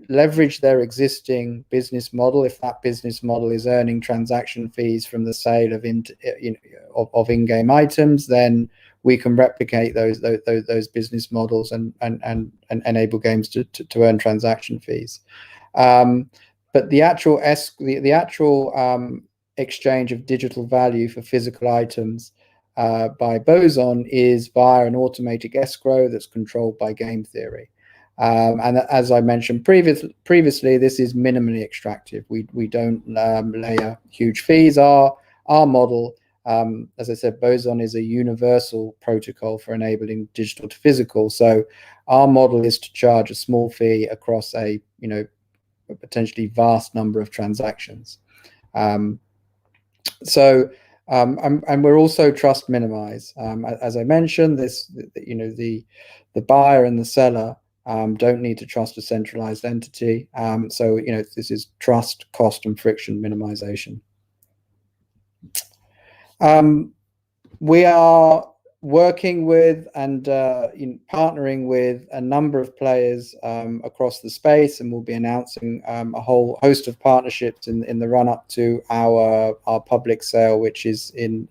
leverage their existing business model. If that business model is earning transaction fees from the sale of in-game items, then we can replicate those business models and enable games to earn transaction fees. But the actual exchange of digital value for physical items by Boson is via an automated escrow that's controlled by game theory. And as I mentioned previously, this is minimally extractive. We don't layer huge fees. Our model, as I said, Boson is a universal protocol for enabling digital to physical. So our model is to charge a small fee across a potentially vast number of transactions. And we're also trust minimize. As I mentioned, the buyer and the seller don't need to trust a centralized entity. So this is trust, cost, and friction minimization. We are working with and partnering with a number of players across the space, and we'll be announcing a whole host of partnerships in the run up to our public sale, which is in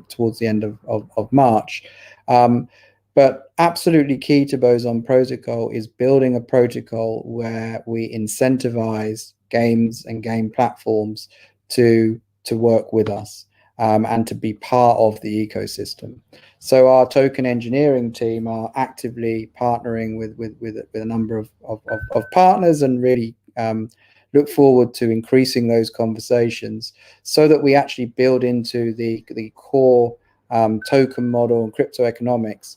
towards the end of March. But absolutely key to Boson Protocol is building a protocol where we incentivize games and game platforms to work with us and to be part of the ecosystem. So our token engineering team are actively partnering with a number of partners, and really look forward to increasing those conversations so that we actually build into the core token model and crypto economics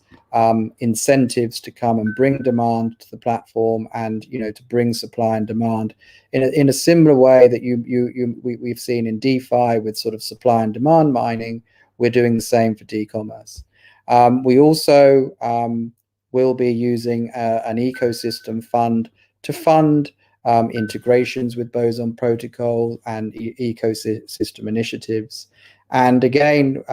incentives to come and bring demand to the platform, and to bring supply and demand in a similar way that we've seen in DeFi with sort of supply and demand mining. We're doing the same for d-commerce. We also will be using an ecosystem fund to fund integrations with Boson Protocol and ecosystem initiatives. And again,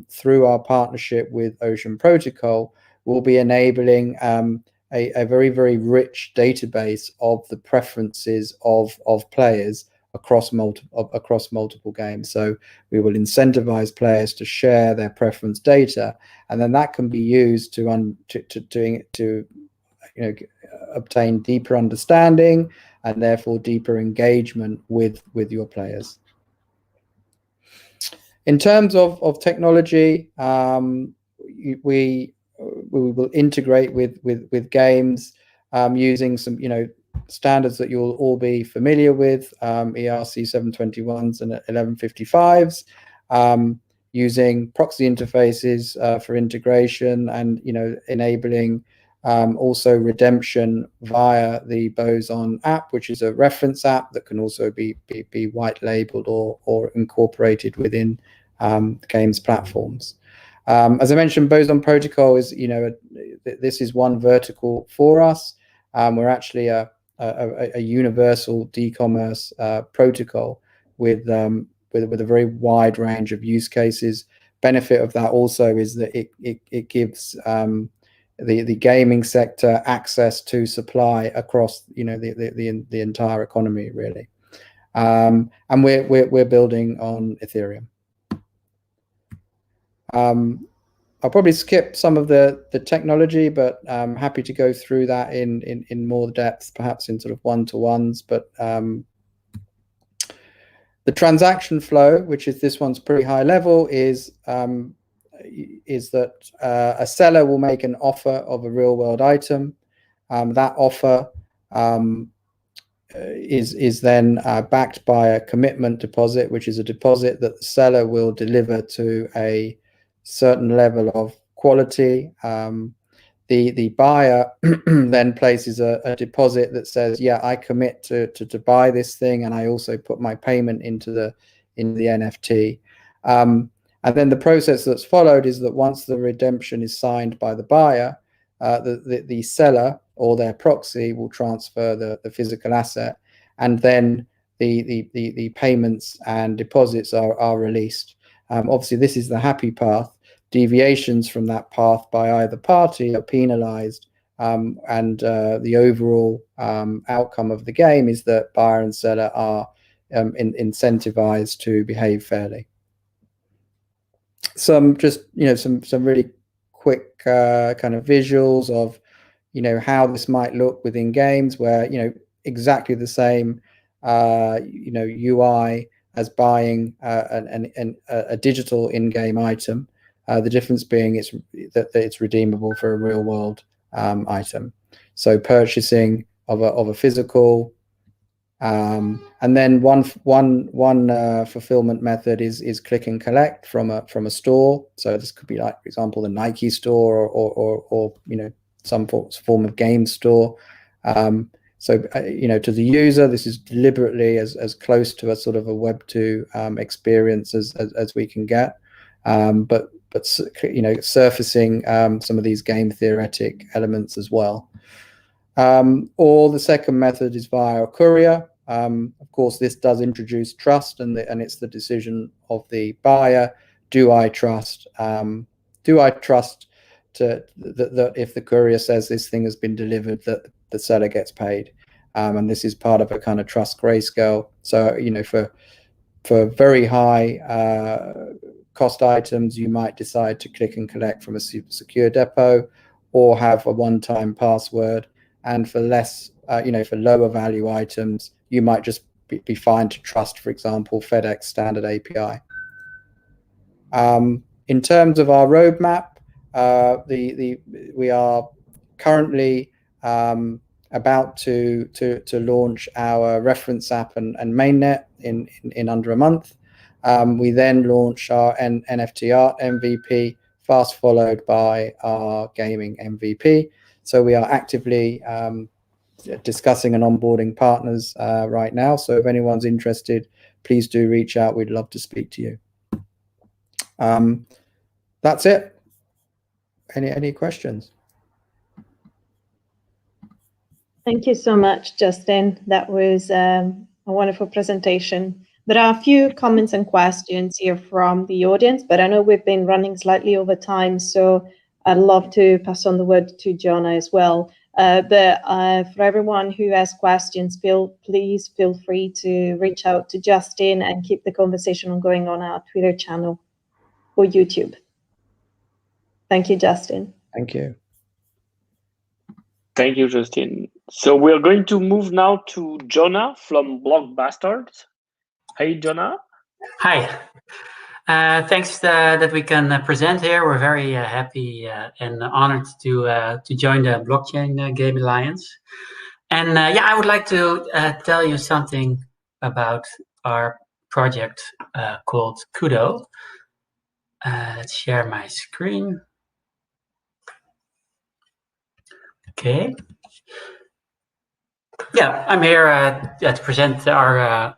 through our partnership with Ocean Protocol, we'll be enabling a very, very rich database of the preferences of players across multiple games. So we will incentivize players to share their preference data, and then that can be used to obtain deeper understanding and therefore deeper engagement with your players. In terms of technology, we will integrate with games using some standards that you'll all be familiar with, ERC 721s and 1155s, using proxy interfaces for integration, and enabling also redemption via the Boson app, which is a reference app that can also be white labeled or incorporated within games platforms. As I mentioned, Boson Protocol is this is one vertical for us. We're actually a universal d-commerce protocol with a very wide range of use cases. Benefit of that also is that it gives the gaming sector access to supply across the entire economy, really. And we're building on Ethereum. I'll probably skip some of the technology, but I'm happy to go through that in more depth, perhaps in sort of one-to-ones. But the transaction flow, which is this one's pretty high level, is that a seller will make an offer of a real-world item. That offer is then backed by a commitment deposit, which is a deposit that the seller will deliver to a certain level of quality. The buyer then places a deposit that says, yeah, I commit to buy this thing, and I also put my payment into the NFT. And then the process that's followed is that once the redemption is signed by the buyer, the seller or their proxy will transfer the physical asset, and then the payments and deposits are released. Obviously, this is the happy path. Deviations from that path by either party are penalized, and the overall outcome of the game is that buyer and seller are incentivized to behave fairly. Some really quick kind of visuals of how this might look within games, where exactly the same UI as buying a digital in-game item. The difference being that it's redeemable for a real-world item. So purchasing of a physical, and then one fulfillment method is click and collect from a store. So this could be, like, for example, the Nike store or some form of game store. So to the user, this is deliberately as close to a sort of a Web 2 experience as we can get, but surfacing some of these game theoretic elements as well. Or the second method is via a courier. Of course, this does introduce trust, and it's the decision of the buyer. Do I trust? That if the courier says this thing has been delivered, that the seller gets paid? And this is part of a kind of trust grayscale. So for very high cost items, you might decide to click and collect from a super secure depot, or have a one-time password. And for less, for lower value items, you might just be fine to trust, for example, FedEx standard API. In terms of our roadmap, we are currently about to launch our reference app and mainnet in under a month. We then launch our NFT art MVP, fast followed by our gaming MVP. So we are actively discussing and onboarding partners right now. So if anyone's interested, please do reach out. We'd love to speak to you. That's it. Any questions?
Thank you so much, Justin. That was a wonderful presentation. There are a few comments and questions here from the audience, but I know we've been running slightly over time, so I'd love to pass on the word to Jona as well. But for everyone who has questions, please feel free to reach out to Justin and keep the conversation going on our Twitter channel or YouTube. Thank you, Justin.
Thank you.
Thank you, Justin. So we're going to move now to Jona from Blockbusters. Hey, Jona.
Hi. Thanks that we can present here. We're very happy and honored to join the Blockchain Game Alliance. And I would like to tell you something about our project called QUDO. Let's share my screen. Okay. Yeah, I'm here to present our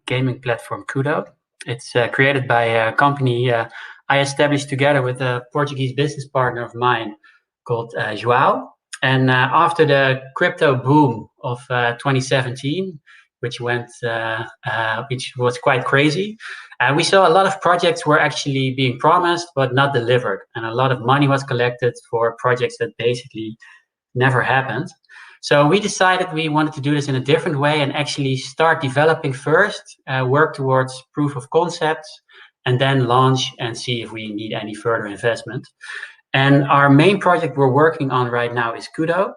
gaming platform QUDO. It's created by a company I established together with a Portuguese business partner of mine called João. And after the crypto boom of 2017, which was quite crazy, we saw a lot of projects were actually being promised but not delivered, and a lot of money was collected for projects that basically never happened. So we decided we wanted to do this in a different way and actually start developing first, work towards proof of concepts, and then launch and see if we need any further investment. And our main project we're working on right now is QUDO.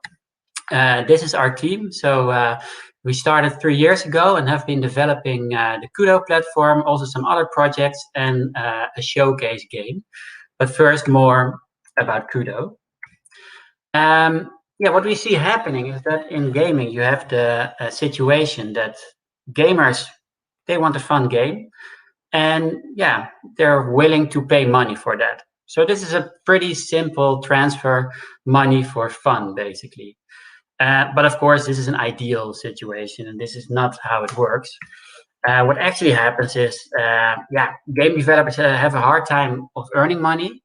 This is our team. So we started 3 years ago and have been developing the QUDO platform, also some other projects, and a showcase game. But first, more about QUDO. What we see happening is that in gaming, you have the situation that gamers, they want a fun game. And they're willing to pay money for that. So this is a pretty simple transfer, money for fun, basically. But of course, this is an ideal situation, and this is not how it works. What actually happens is, game developers have a hard time of earning money.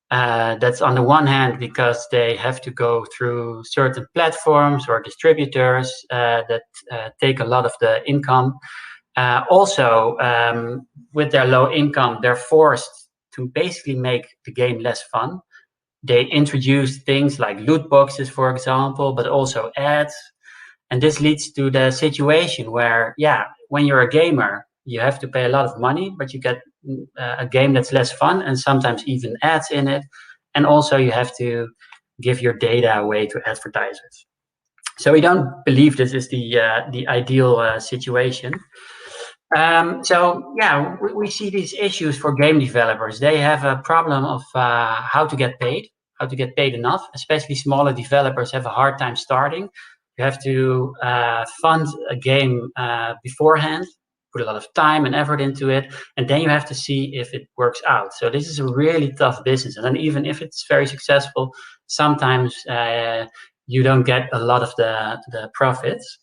That's on the one hand because they have to go through certain platforms or distributors that take a lot of the income. Also, with their low income, they're forced to basically make the game less fun. They introduce things like loot boxes, for example, but also ads. And this leads to the situation where, when you're a gamer, you have to pay a lot of money, but you get a game that's less fun and sometimes even ads in it. And also you have to give your data away to advertisers. So we don't believe this is the ideal situation. We see these issues for game developers. They have a problem of how to get paid enough. Especially smaller developers have a hard time starting. You have to fund a game beforehand, put a lot of time and effort into it, and then you have to see if it works out. So this is a really tough business. And then even if it's very successful, sometimes you don't get a lot of the profits.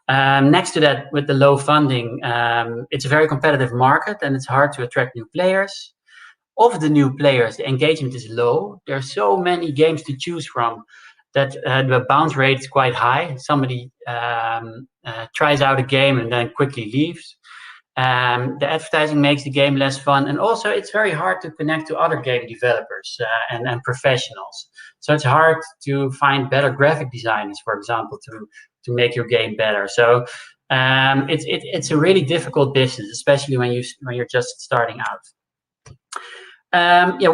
Next to that, with the low funding, it's a very competitive market and it's hard to attract new players. Of the new players, the engagement is low. There are so many games to choose from that the bounce rate is quite high. Somebody tries out a game and then quickly leaves. The advertising makes the game less fun, and also it's very hard to connect to other game developers and professionals. So it's hard to find better graphic designers, for example, to make your game better. So it's a really difficult business, especially when you're just starting out.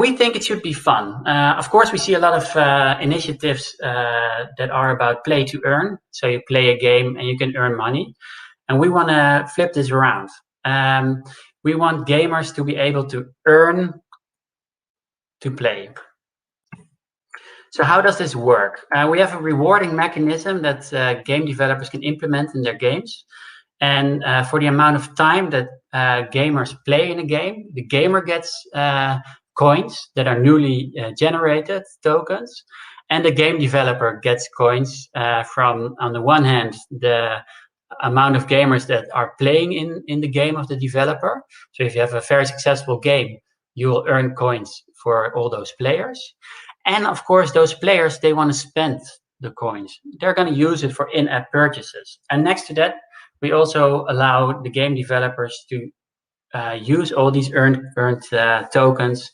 We think it should be fun. Of course, we see a lot of initiatives that are about play to earn. So you play a game and you can earn money. And we want to flip this around. We want gamers to be able to earn to play. So how does this work? We have a rewarding mechanism that game developers can implement in their games. And for the amount of time that gamers play in a game, the gamer gets coins that are newly generated, tokens, and the game developer gets coins from, on the one hand, the amount of gamers that are playing in the game of the developer. So if you have a very successful game, you will earn coins for all those players. And of course, those players, they want to spend the coins. They're going to use it for in-app purchases. And next to that, we also allow the game developers to use all these earned tokens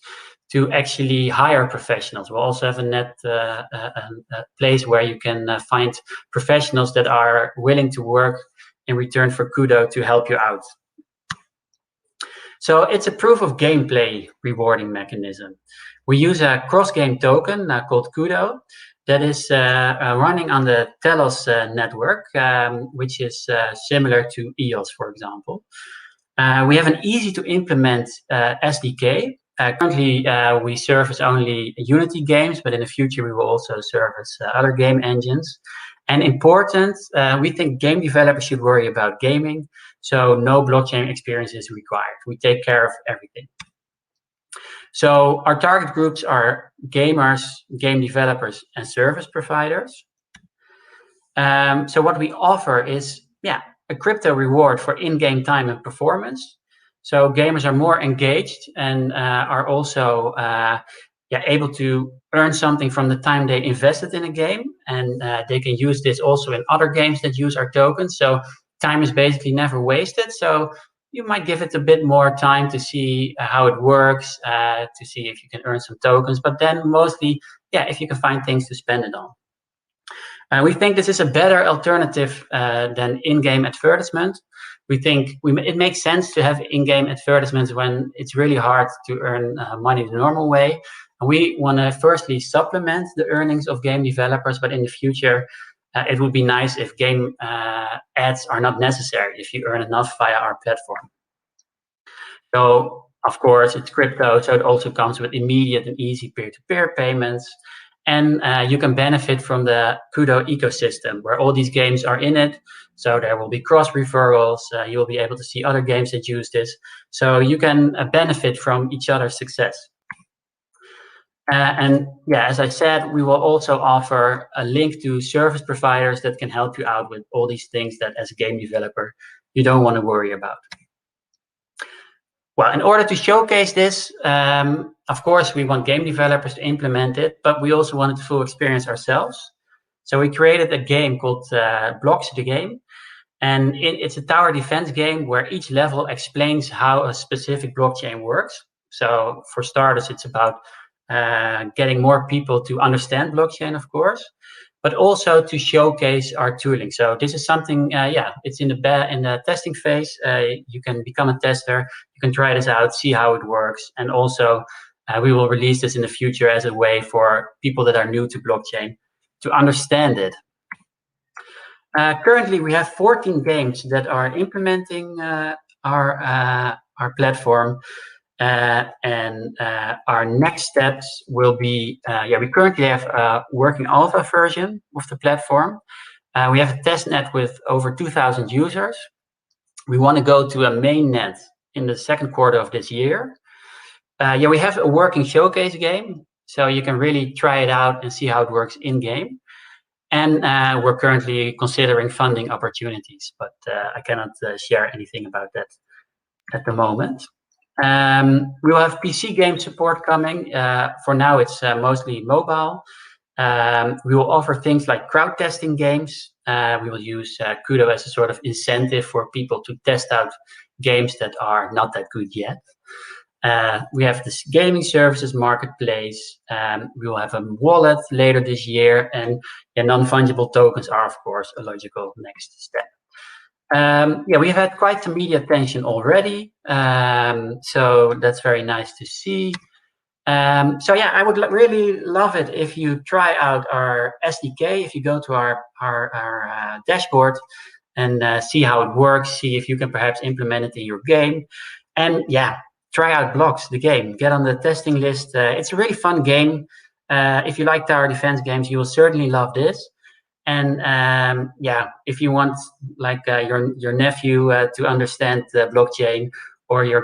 to actually hire professionals. We'll also have a place where you can find professionals that are willing to work in return for QUDO to help you out. So it's a proof of gameplay rewarding mechanism. We use a cross-game token called QUDO that is running on the Telos network, which is similar to EOS, for example. We have an easy-to-implement SDK. Currently, we service only Unity games, but in the future, we will also service other game engines. And important, we think game developers should worry about gaming, so no blockchain experience is required. We take care of everything. So our target groups are gamers, game developers, and service providers. So what we offer is, a crypto reward for in-game time and performance. So gamers are more engaged and are also able to earn something from the time they invested in a game. And they can use this also in other games that use our tokens. So time is basically never wasted. So you might give it a bit more time to see how it works, to see if you can earn some tokens. But then mostly, if you can find things to spend it on. We think this is a better alternative than in-game advertisement. We think it makes sense to have in-game advertisements when it's really hard to earn money the normal way. And we want to firstly supplement the earnings of game developers, but in the future, it would be nice if game ads are not necessary if you earn enough via our platform. So, of course, it's crypto, so it also comes with immediate and easy peer-to-peer payments. And you can benefit from the QUDO ecosystem where all these games are in it. So there will be cross referrals. You will be able to see other games that use this. So you can benefit from each other's success. As I said, we will also offer a link to service providers that can help you out with all these things that as a game developer you don't want to worry about. Well, in order to showcase this, of course, we want game developers to implement it, but we also wanted the full experience ourselves. So we created a game called Blocks the Game. And it's a tower defense game where each level explains how a specific blockchain works. So for starters, it's about getting more people to understand blockchain, of course, but also to showcase our tooling. So this is something, it's in the testing phase. You can become a tester, you can try this out, see how it works. And also we will release this in the future as a way for people that are new to blockchain to understand it. Currently, we have 14 games that are implementing our platform, and our next steps will be, we currently have a working alpha version of the platform. We have a testnet with over 2,000 users. We want to go to a mainnet in the second quarter of this year. We have a working showcase game, so you can really try it out and see how it works in game. And we're currently considering funding opportunities, but I cannot share anything about that at the moment. We will have PC game support coming. For now, it's mostly mobile. We will offer things like crowd testing games. We will use QUDO as a sort of incentive for people to test out games that are not that good yet. We have this gaming services marketplace. We will have a wallet later this year, and non-fungible tokens are, of course, a logical next step. We've had quite some media attention already, so that's very nice to see. I would really love it if you try out our SDK, if you go to our dashboard and see how it works, see if you can perhaps implement it in your game. And try out Blocks the Game. Get on the testing list. It's a really fun game. If you like tower defense games, you will certainly love this. And if you want like your nephew to understand the blockchain, or your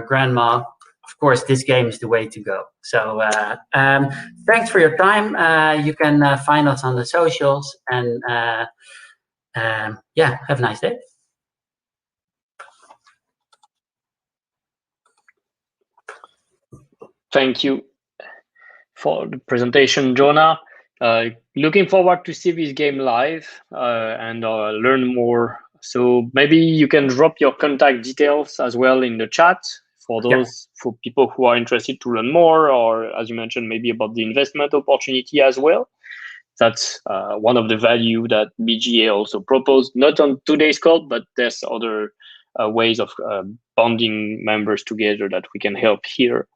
grandma, of course, this game is the way to go. So thanks for your time. You can find us on the socials, and have a nice day.
Thank you for the presentation, Jona. Looking forward to see this game live and learn more. So maybe you can drop your contact details as well in the chat for those for people who are interested to learn more, or as you mentioned, maybe about the investment opportunity as well. That's one of the value that BGA also proposed, not on today's call, but there's other ways of bonding members together that we can help here.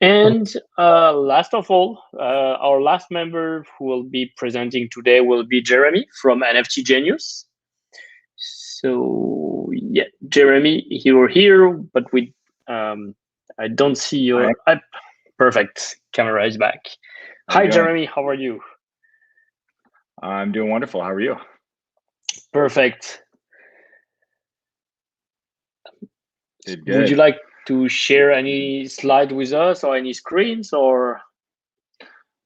And last of all, our last member who will be presenting today will be Jeremy from NFT Genius. So Jeremy, you're here, but I don't see your perfect. Camera is back. Hi, Jeremy. How are you?
I'm doing wonderful. How are you?
Perfect.
Good.
Would you like to share any slide with us or any screens, or?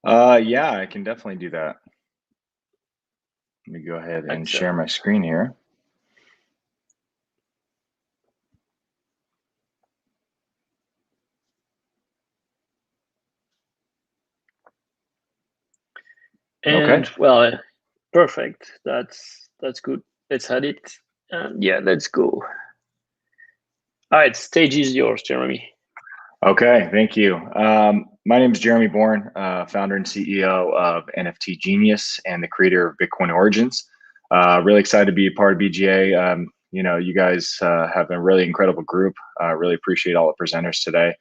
Yeah, I can definitely do that. Let me go ahead and share my screen here.
And well, perfect. That's good. Let's add it. And let's go. All right, stage is yours, Jeremy.
Okay, thank you. My name is Jeremy Bourne, founder and CEO of NFT Genius and the creator of BitCoin Origins. Really excited to be a part of BGA. You guys have a really incredible group. Really appreciate all the presenters today.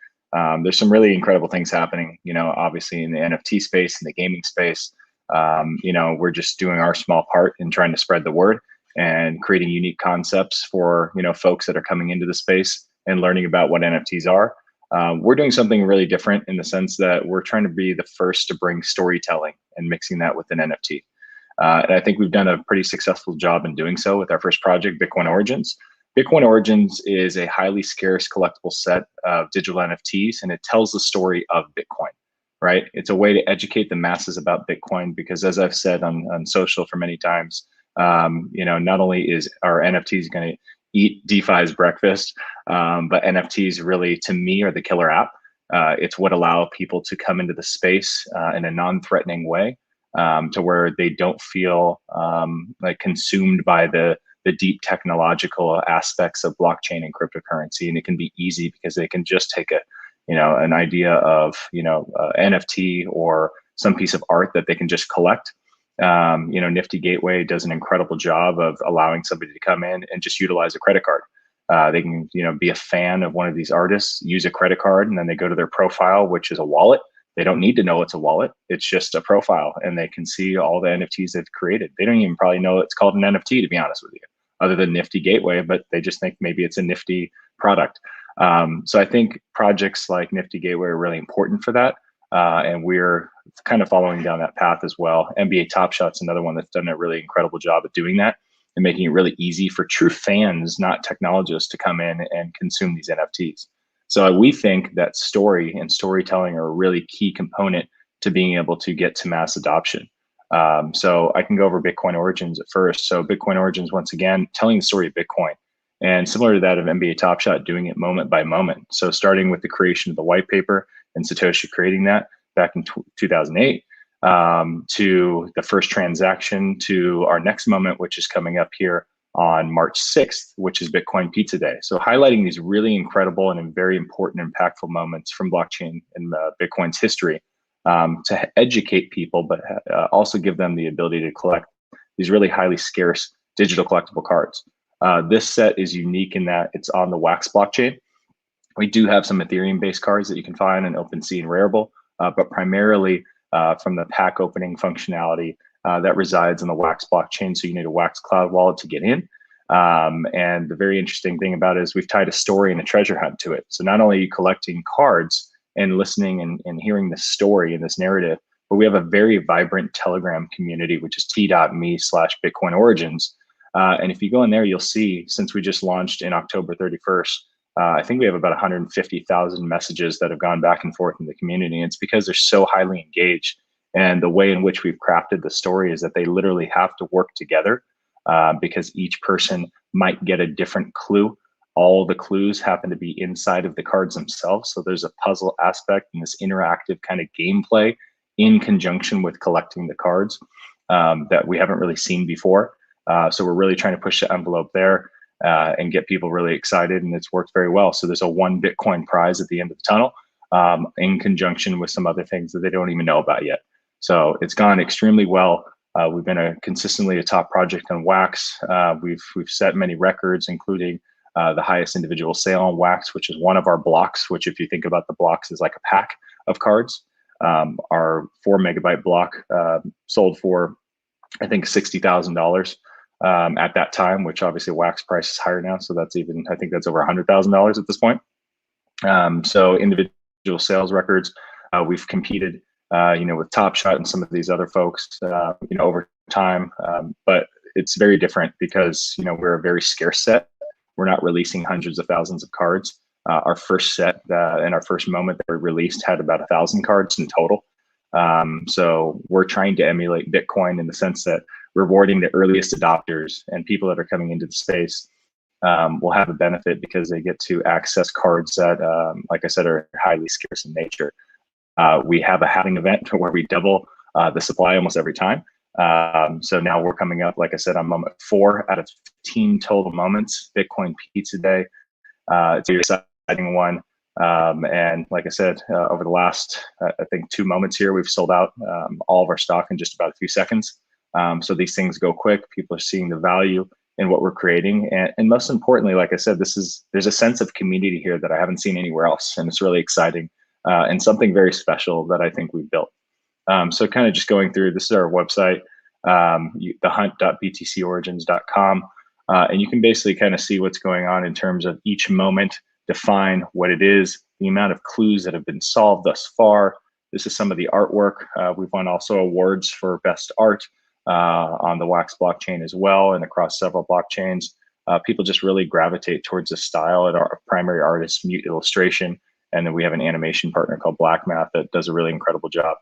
There's some really incredible things happening, obviously in the NFT space, in the gaming space. We're just doing our small part in trying to spread the word and creating unique concepts for, folks that are coming into the space and learning about what NFTs are. We're doing something really different in the sense that we're trying to be the first to bring storytelling and mixing that with an NFT. And I think we've done a pretty successful job in doing so with our first project, BitCoin Origins. BitCoin Origins is a highly scarce collectible set of digital NFTs, and it tells the story of Bitcoin, right? It's a way to educate the masses about Bitcoin because, as I've said on social for many times, not only is our NFTs going to eat DeFi's breakfast, but NFTs really, to me, are the killer app. It's what allow people to come into the space in a non-threatening way, to where they don't feel like consumed by the deep technological aspects of blockchain and cryptocurrency. And it can be easy because they can just take an idea of NFT or some piece of art that they can just collect. Nifty Gateway does an incredible job of allowing somebody to come in and just utilize a credit card. They can, be a fan of one of these artists, use a credit card, and then they go to their profile, which is a wallet. They don't need to know it's a wallet. It's just a profile, and they can see all the NFTs they've created. They don't even probably know it's called an NFT, to be honest with you, other than Nifty Gateway, but they just think maybe it's a nifty product. So I think projects like Nifty Gateway are really important for that. And we're kind of following down that path as well. NBA Top Shot's another one that's done a really incredible job of doing that and making it really easy for true fans, not technologists, to come in and consume these NFTs. So we think that story and storytelling are a really key component to being able to get to mass adoption. So I can go over Bitcoin Origins at first. So Bitcoin Origins, once again, telling the story of Bitcoin. And similar to that of NBA Top Shot, doing it moment by moment. So starting with the creation of the white paper and Satoshi creating that back in 2008, to the first transaction, to our next moment, which is coming up here on March 6th, which is Bitcoin Pizza Day. So highlighting these really incredible and very important, impactful moments from blockchain and Bitcoin's history, to educate people, but also give them the ability to collect these really highly scarce digital collectible cards. This set is unique in that it's on the Wax blockchain. We do have some Ethereum-based cards that you can find in OpenSea and Rarible, but primarily from the pack opening functionality that resides in the Wax blockchain. So you need a Wax Cloud wallet to get in. And the very interesting thing about it is we've tied a story and a treasure hunt to it. So not only are you collecting cards and listening and hearing the story and this narrative, but we have a very vibrant Telegram community, which is t.me/Bitcoin Origins. And if you go in there, you'll see, since we just launched in October 31st, I think we have about 150,000 messages that have gone back and forth in the community. And it's because they're so highly engaged. And the way in which we've crafted the story is that they literally have to work together, because each person might get a different clue. All the clues happen to be inside of the cards themselves. So there's a puzzle aspect and this interactive kind of gameplay in conjunction with collecting the cards that we haven't really seen before. So we're really trying to push the envelope there and get people really excited, and it's worked very well. So there's a 1 Bitcoin prize at the end of the tunnel, in conjunction with some other things that they don't even know about yet. So it's gone extremely well. We've been consistently a top project on Wax. We've set many records, including the highest individual sale on Wax, which is one of our blocks, which, if you think about the blocks, is like a pack of cards. Our 4 megabyte block sold for, I think, $60,000 at that time, which obviously Wax price is higher now. So that's even, I think that's over $100,000 at this point. So individual sales records, we've competed, with Top Shot and some of these other folks, over time. But it's very different because, we're a very scarce set. We're not releasing hundreds of thousands of cards. Our first set and our first moment that we released had about 1,000 cards in total. So we're trying to emulate Bitcoin in the sense that rewarding the earliest adopters and people that are coming into the space will have a benefit because they get to access cards that, like I said, are highly scarce in nature. We have a halving event where we double the supply almost every time. So now we're coming up, like I said, on moment 4 out of 15 total moments, Bitcoin Pizza Day. It's a very exciting one. And like I said, over the last, I think 2 moments here, we've sold out all of our stock in just about a few seconds. So these things go quick. People are seeing the value in what we're creating. And most importantly, like I said, there's a sense of community here that I haven't seen anywhere else. And it's really exciting and something very special that I think we've built. So kind of just going through, this is our website, thehunt.btcorigins.com. And you can basically kind of see what's going on in terms of each moment, define what it is, the amount of clues that have been solved thus far. This is some of the artwork. We've won also awards for best art on the Wax blockchain as well, and across several blockchains. People just really gravitate towards this style, and our primary artist, Mute Illustration. And then we have an animation partner called Black Math that does a really incredible job.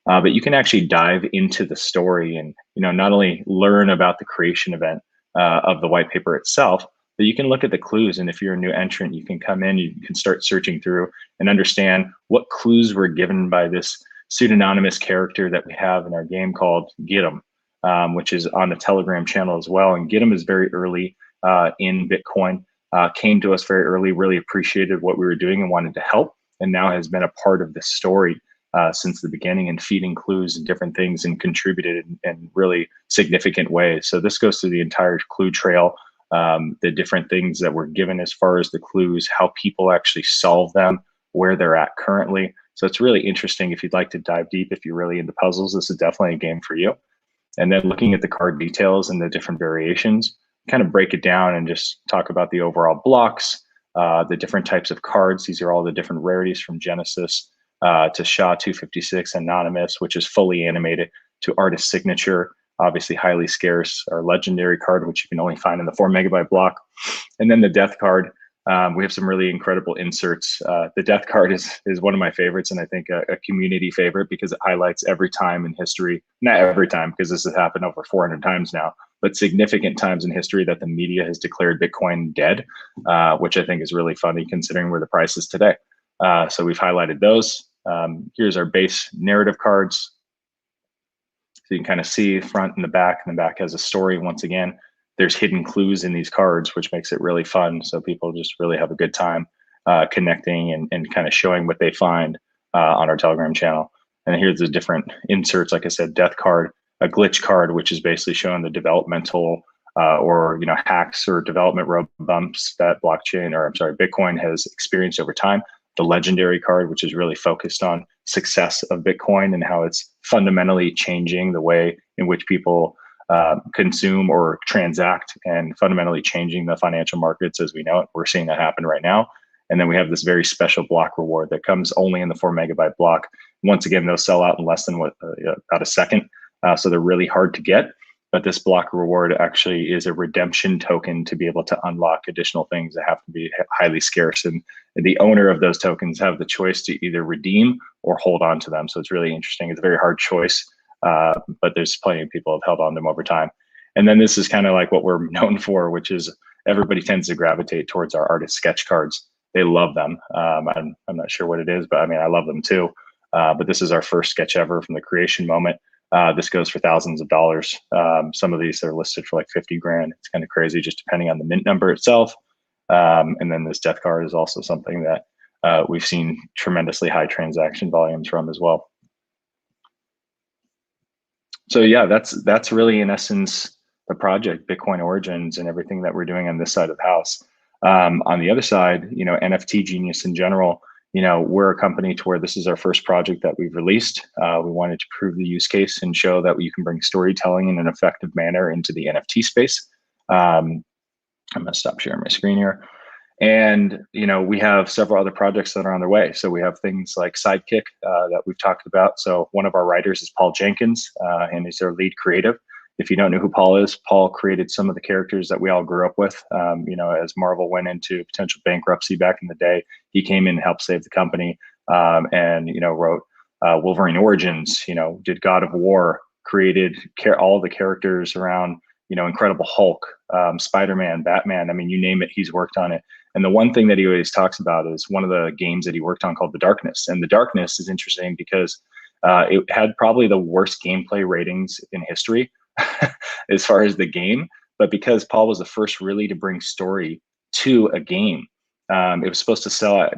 But you can actually dive into the story and, not only learn about the creation event of the white paper itself, that you can look at the clues. And if you're a new entrant, you can come in, you can start searching through and understand what clues were given by this pseudonymous character that we have in our game called Gidim, which is on the Telegram channel as well. And Gidim is very early in Bitcoin, came to us very early, really appreciated what we were doing and wanted to help, and now has been a part of this story since the beginning and feeding clues and different things and contributed in really significant ways. So this goes through the entire clue trail, the different things that were given as far as the clues, how people actually solve them, where they're at currently. So it's really interesting if you'd like to dive deep, if you're really into puzzles, this is definitely a game for you. And then looking at the card details and the different variations, kind of break it down and just talk about the overall blocks, the different types of cards. These are all the different rarities from Genesis to SHA 256 Anonymous, which is fully animated, to Artist Signature, obviously highly scarce, our legendary card, which you can only find in the 4 megabyte block. And then the Death card. We have some really incredible inserts. The Death card is one of my favorites, and I think a community favorite because it highlights every time in history, not every time because this has happened over 400 times now, but significant times in history that the media has declared Bitcoin dead, which I think is really funny considering where the price is today. So we've highlighted those. Here's our base narrative cards. So you can kind of see front and the back has a story. Once again, there's hidden clues in these cards, which makes it really fun. So people just really have a good time connecting and kind of showing what they find on our Telegram channel. And here's the different inserts. Like I said, Death card, a glitch card, which is basically showing the developmental or hacks or development road bumps that Bitcoin has experienced over time. The legendary card, which is really focused on success of Bitcoin and how it's fundamentally changing the way in which people consume or transact and fundamentally changing the financial markets as we know it. We're seeing that happen right now. And then we have this very special block reward that comes only in the 4 megabyte block. Once again, those sell out in less than about a second. So they're really hard to get. But this block reward actually is a redemption token to be able to unlock additional things that have to be highly scarce. And the owner of those tokens have the choice to either redeem or hold on to them. So it's really interesting. It's a very hard choice, but there's plenty of people who have held on to them over time. And then this is kind of like what we're known for, which is everybody tends to gravitate towards our artist sketch cards. They love them. I'm not sure what it is, but I mean, I love them too. But this is our first sketch ever from the creation moment. This goes for thousands of dollars. Some of these are listed for like 50 grand. It's kind of crazy just depending on the mint number itself. And then this Death card is also something that we've seen tremendously high transaction volumes from as well. So yeah, that's really in essence the project, Bitcoin Origins, and everything that we're doing on this side of the house. On the other side, NFT Genius in general, we're a company to where this is our first project that we've released. We wanted to prove the use case and show that you can bring storytelling in an effective manner into the NFT space. I'm gonna stop sharing my screen here. And, we have several other projects that are on their way. So we have things like Sidekick that we've talked about. So one of our writers is Paul Jenkins, and he's our lead creative. If you don't know who Paul is, Paul created some of the characters that we all grew up with. As Marvel went into potential bankruptcy back in the day, he came in and helped save the company and wrote Wolverine Origins, did God of War, created all the characters around, Incredible Hulk, Spider-Man, Batman. I mean, you name it, he's worked on it. And the one thing that he always talks about is one of the games that he worked on called The Darkness. And The Darkness is interesting because it had probably the worst gameplay ratings in history as far as the game. But because Paul was the first really to bring story to a game, it was supposed to sell,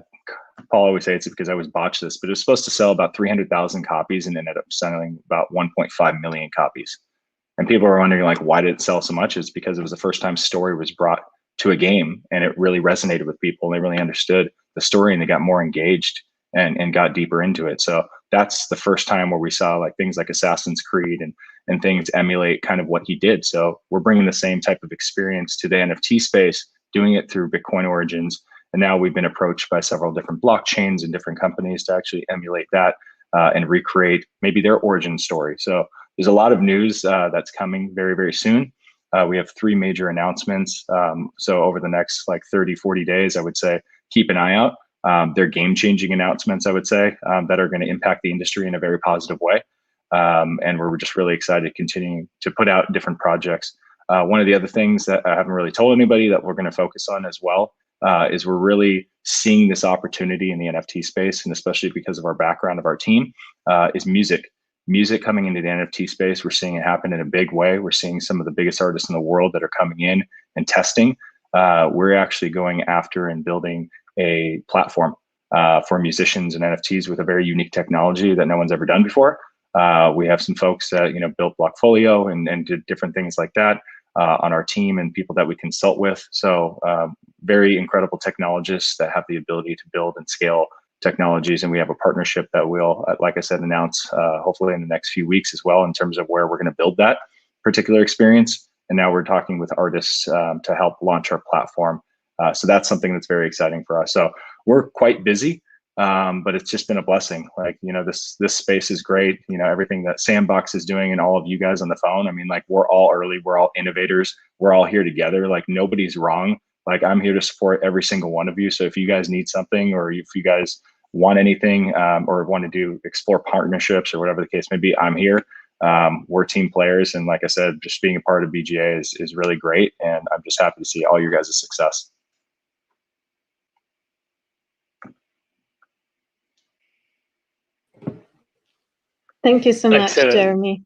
Paul always says it's because I always botched this, but it was supposed to sell about 300,000 copies and ended up selling about 1.5 million copies. And people were wondering, like, why did it sell so much? It's because it was the first time story was brought to a game and it really resonated with people. And they really understood the story and they got more engaged and got deeper into it. So that's the first time where we saw like things like Assassin's Creed and things emulate kind of what he did. So we're bringing the same type of experience to the NFT space, doing it through Bitcoin Origins. And now we've been approached by several different blockchains and different companies to actually emulate that and recreate maybe their origin story. So there's a lot of news that's coming very, very soon. We have 3 major announcements. So over the next like 30, 40 days, I would say, keep an eye out. They're game-changing announcements, I would say, that are going to impact the industry in a very positive way. And we're just really excited continuing to put out different projects One of the other things that I haven't really told anybody that we're going to focus on as well is we're really seeing this opportunity in the NFT space, and especially because of our background of our team, is music. Music coming into the NFT space, we're seeing it happen in a big way. We're seeing some of the biggest artists in the world that are coming in and testing. We're actually going after and building a platform for musicians and NFTs with a very unique technology that no one's ever done before. We have some folks that built Blockfolio and did different things like that on our team, and people that we consult with. So very incredible technologists that have the ability to build and scale technologies, and we have a partnership that we'll, like I said, announce hopefully in the next few weeks as well in terms of where we're going to build that particular experience. And now we're talking with artists to help launch our platform. So that's something that's very exciting for us. So we're quite busy, but it's just been a blessing. Like, this space is great. Everything that Sandbox is doing and all of you guys on the phone. I mean, like, we're all early, we're all innovators, we're all here together. Like, nobody's wrong. Like, I'm here to support every single one of you. So if you guys need something, or if you guys want anything, or want to explore partnerships or whatever the case may be, I'm here. We're team players. And like I said, just being a part of BGA is really great. And I'm just happy to see all your guys' success.
Thank you so much,
Excellent.
Jeremy.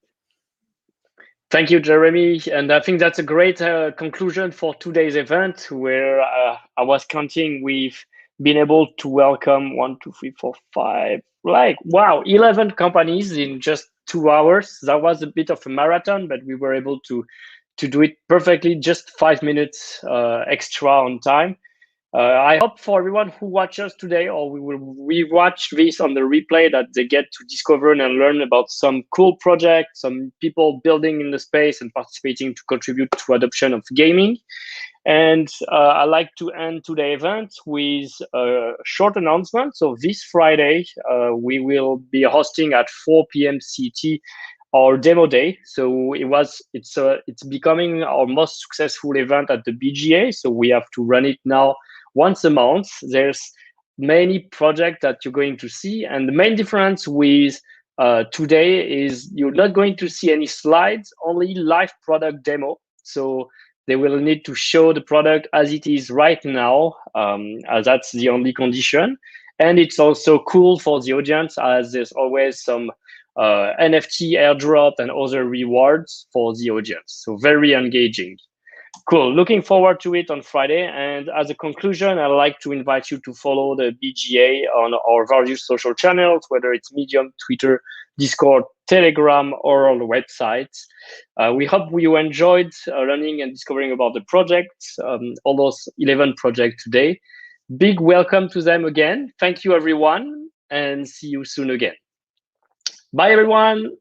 Thank you, Jeremy. And I think that's a great conclusion for today's event, where I was counting, we've been able to welcome 1, 2, 3, 4, 5, 11 companies in just 2 hours. That was a bit of a marathon, but we were able to do it perfectly, just 5 minutes extra on time. I hope for everyone who watches today, or we will rewatch this on the replay, that they get to discover and learn about some cool projects, some people building in the space and participating to contribute to adoption of gaming. And I'd like to end today's event with a short announcement. So this Friday, we will be hosting at 4 p.m. CT our demo day. So it's becoming our most successful event at the BGA. So we have to run it now once a month. There's many projects that you're going to see, and the main difference with today is you're not going to see any slides, only live product demo. So they will need to show the product as it is right now, as that's the only condition. And it's also cool for the audience, as there's always some NFT airdrop and other rewards for the audience. So very engaging. Cool. Looking forward to it on Friday. And as a conclusion, I'd like to invite you to follow the BGA on our various social channels, whether it's Medium, Twitter, Discord, Telegram, or on the website. We hope you enjoyed learning and discovering about the projects, all those 11 projects today. Big welcome to them again. Thank you, everyone, and see you soon again. Bye, everyone.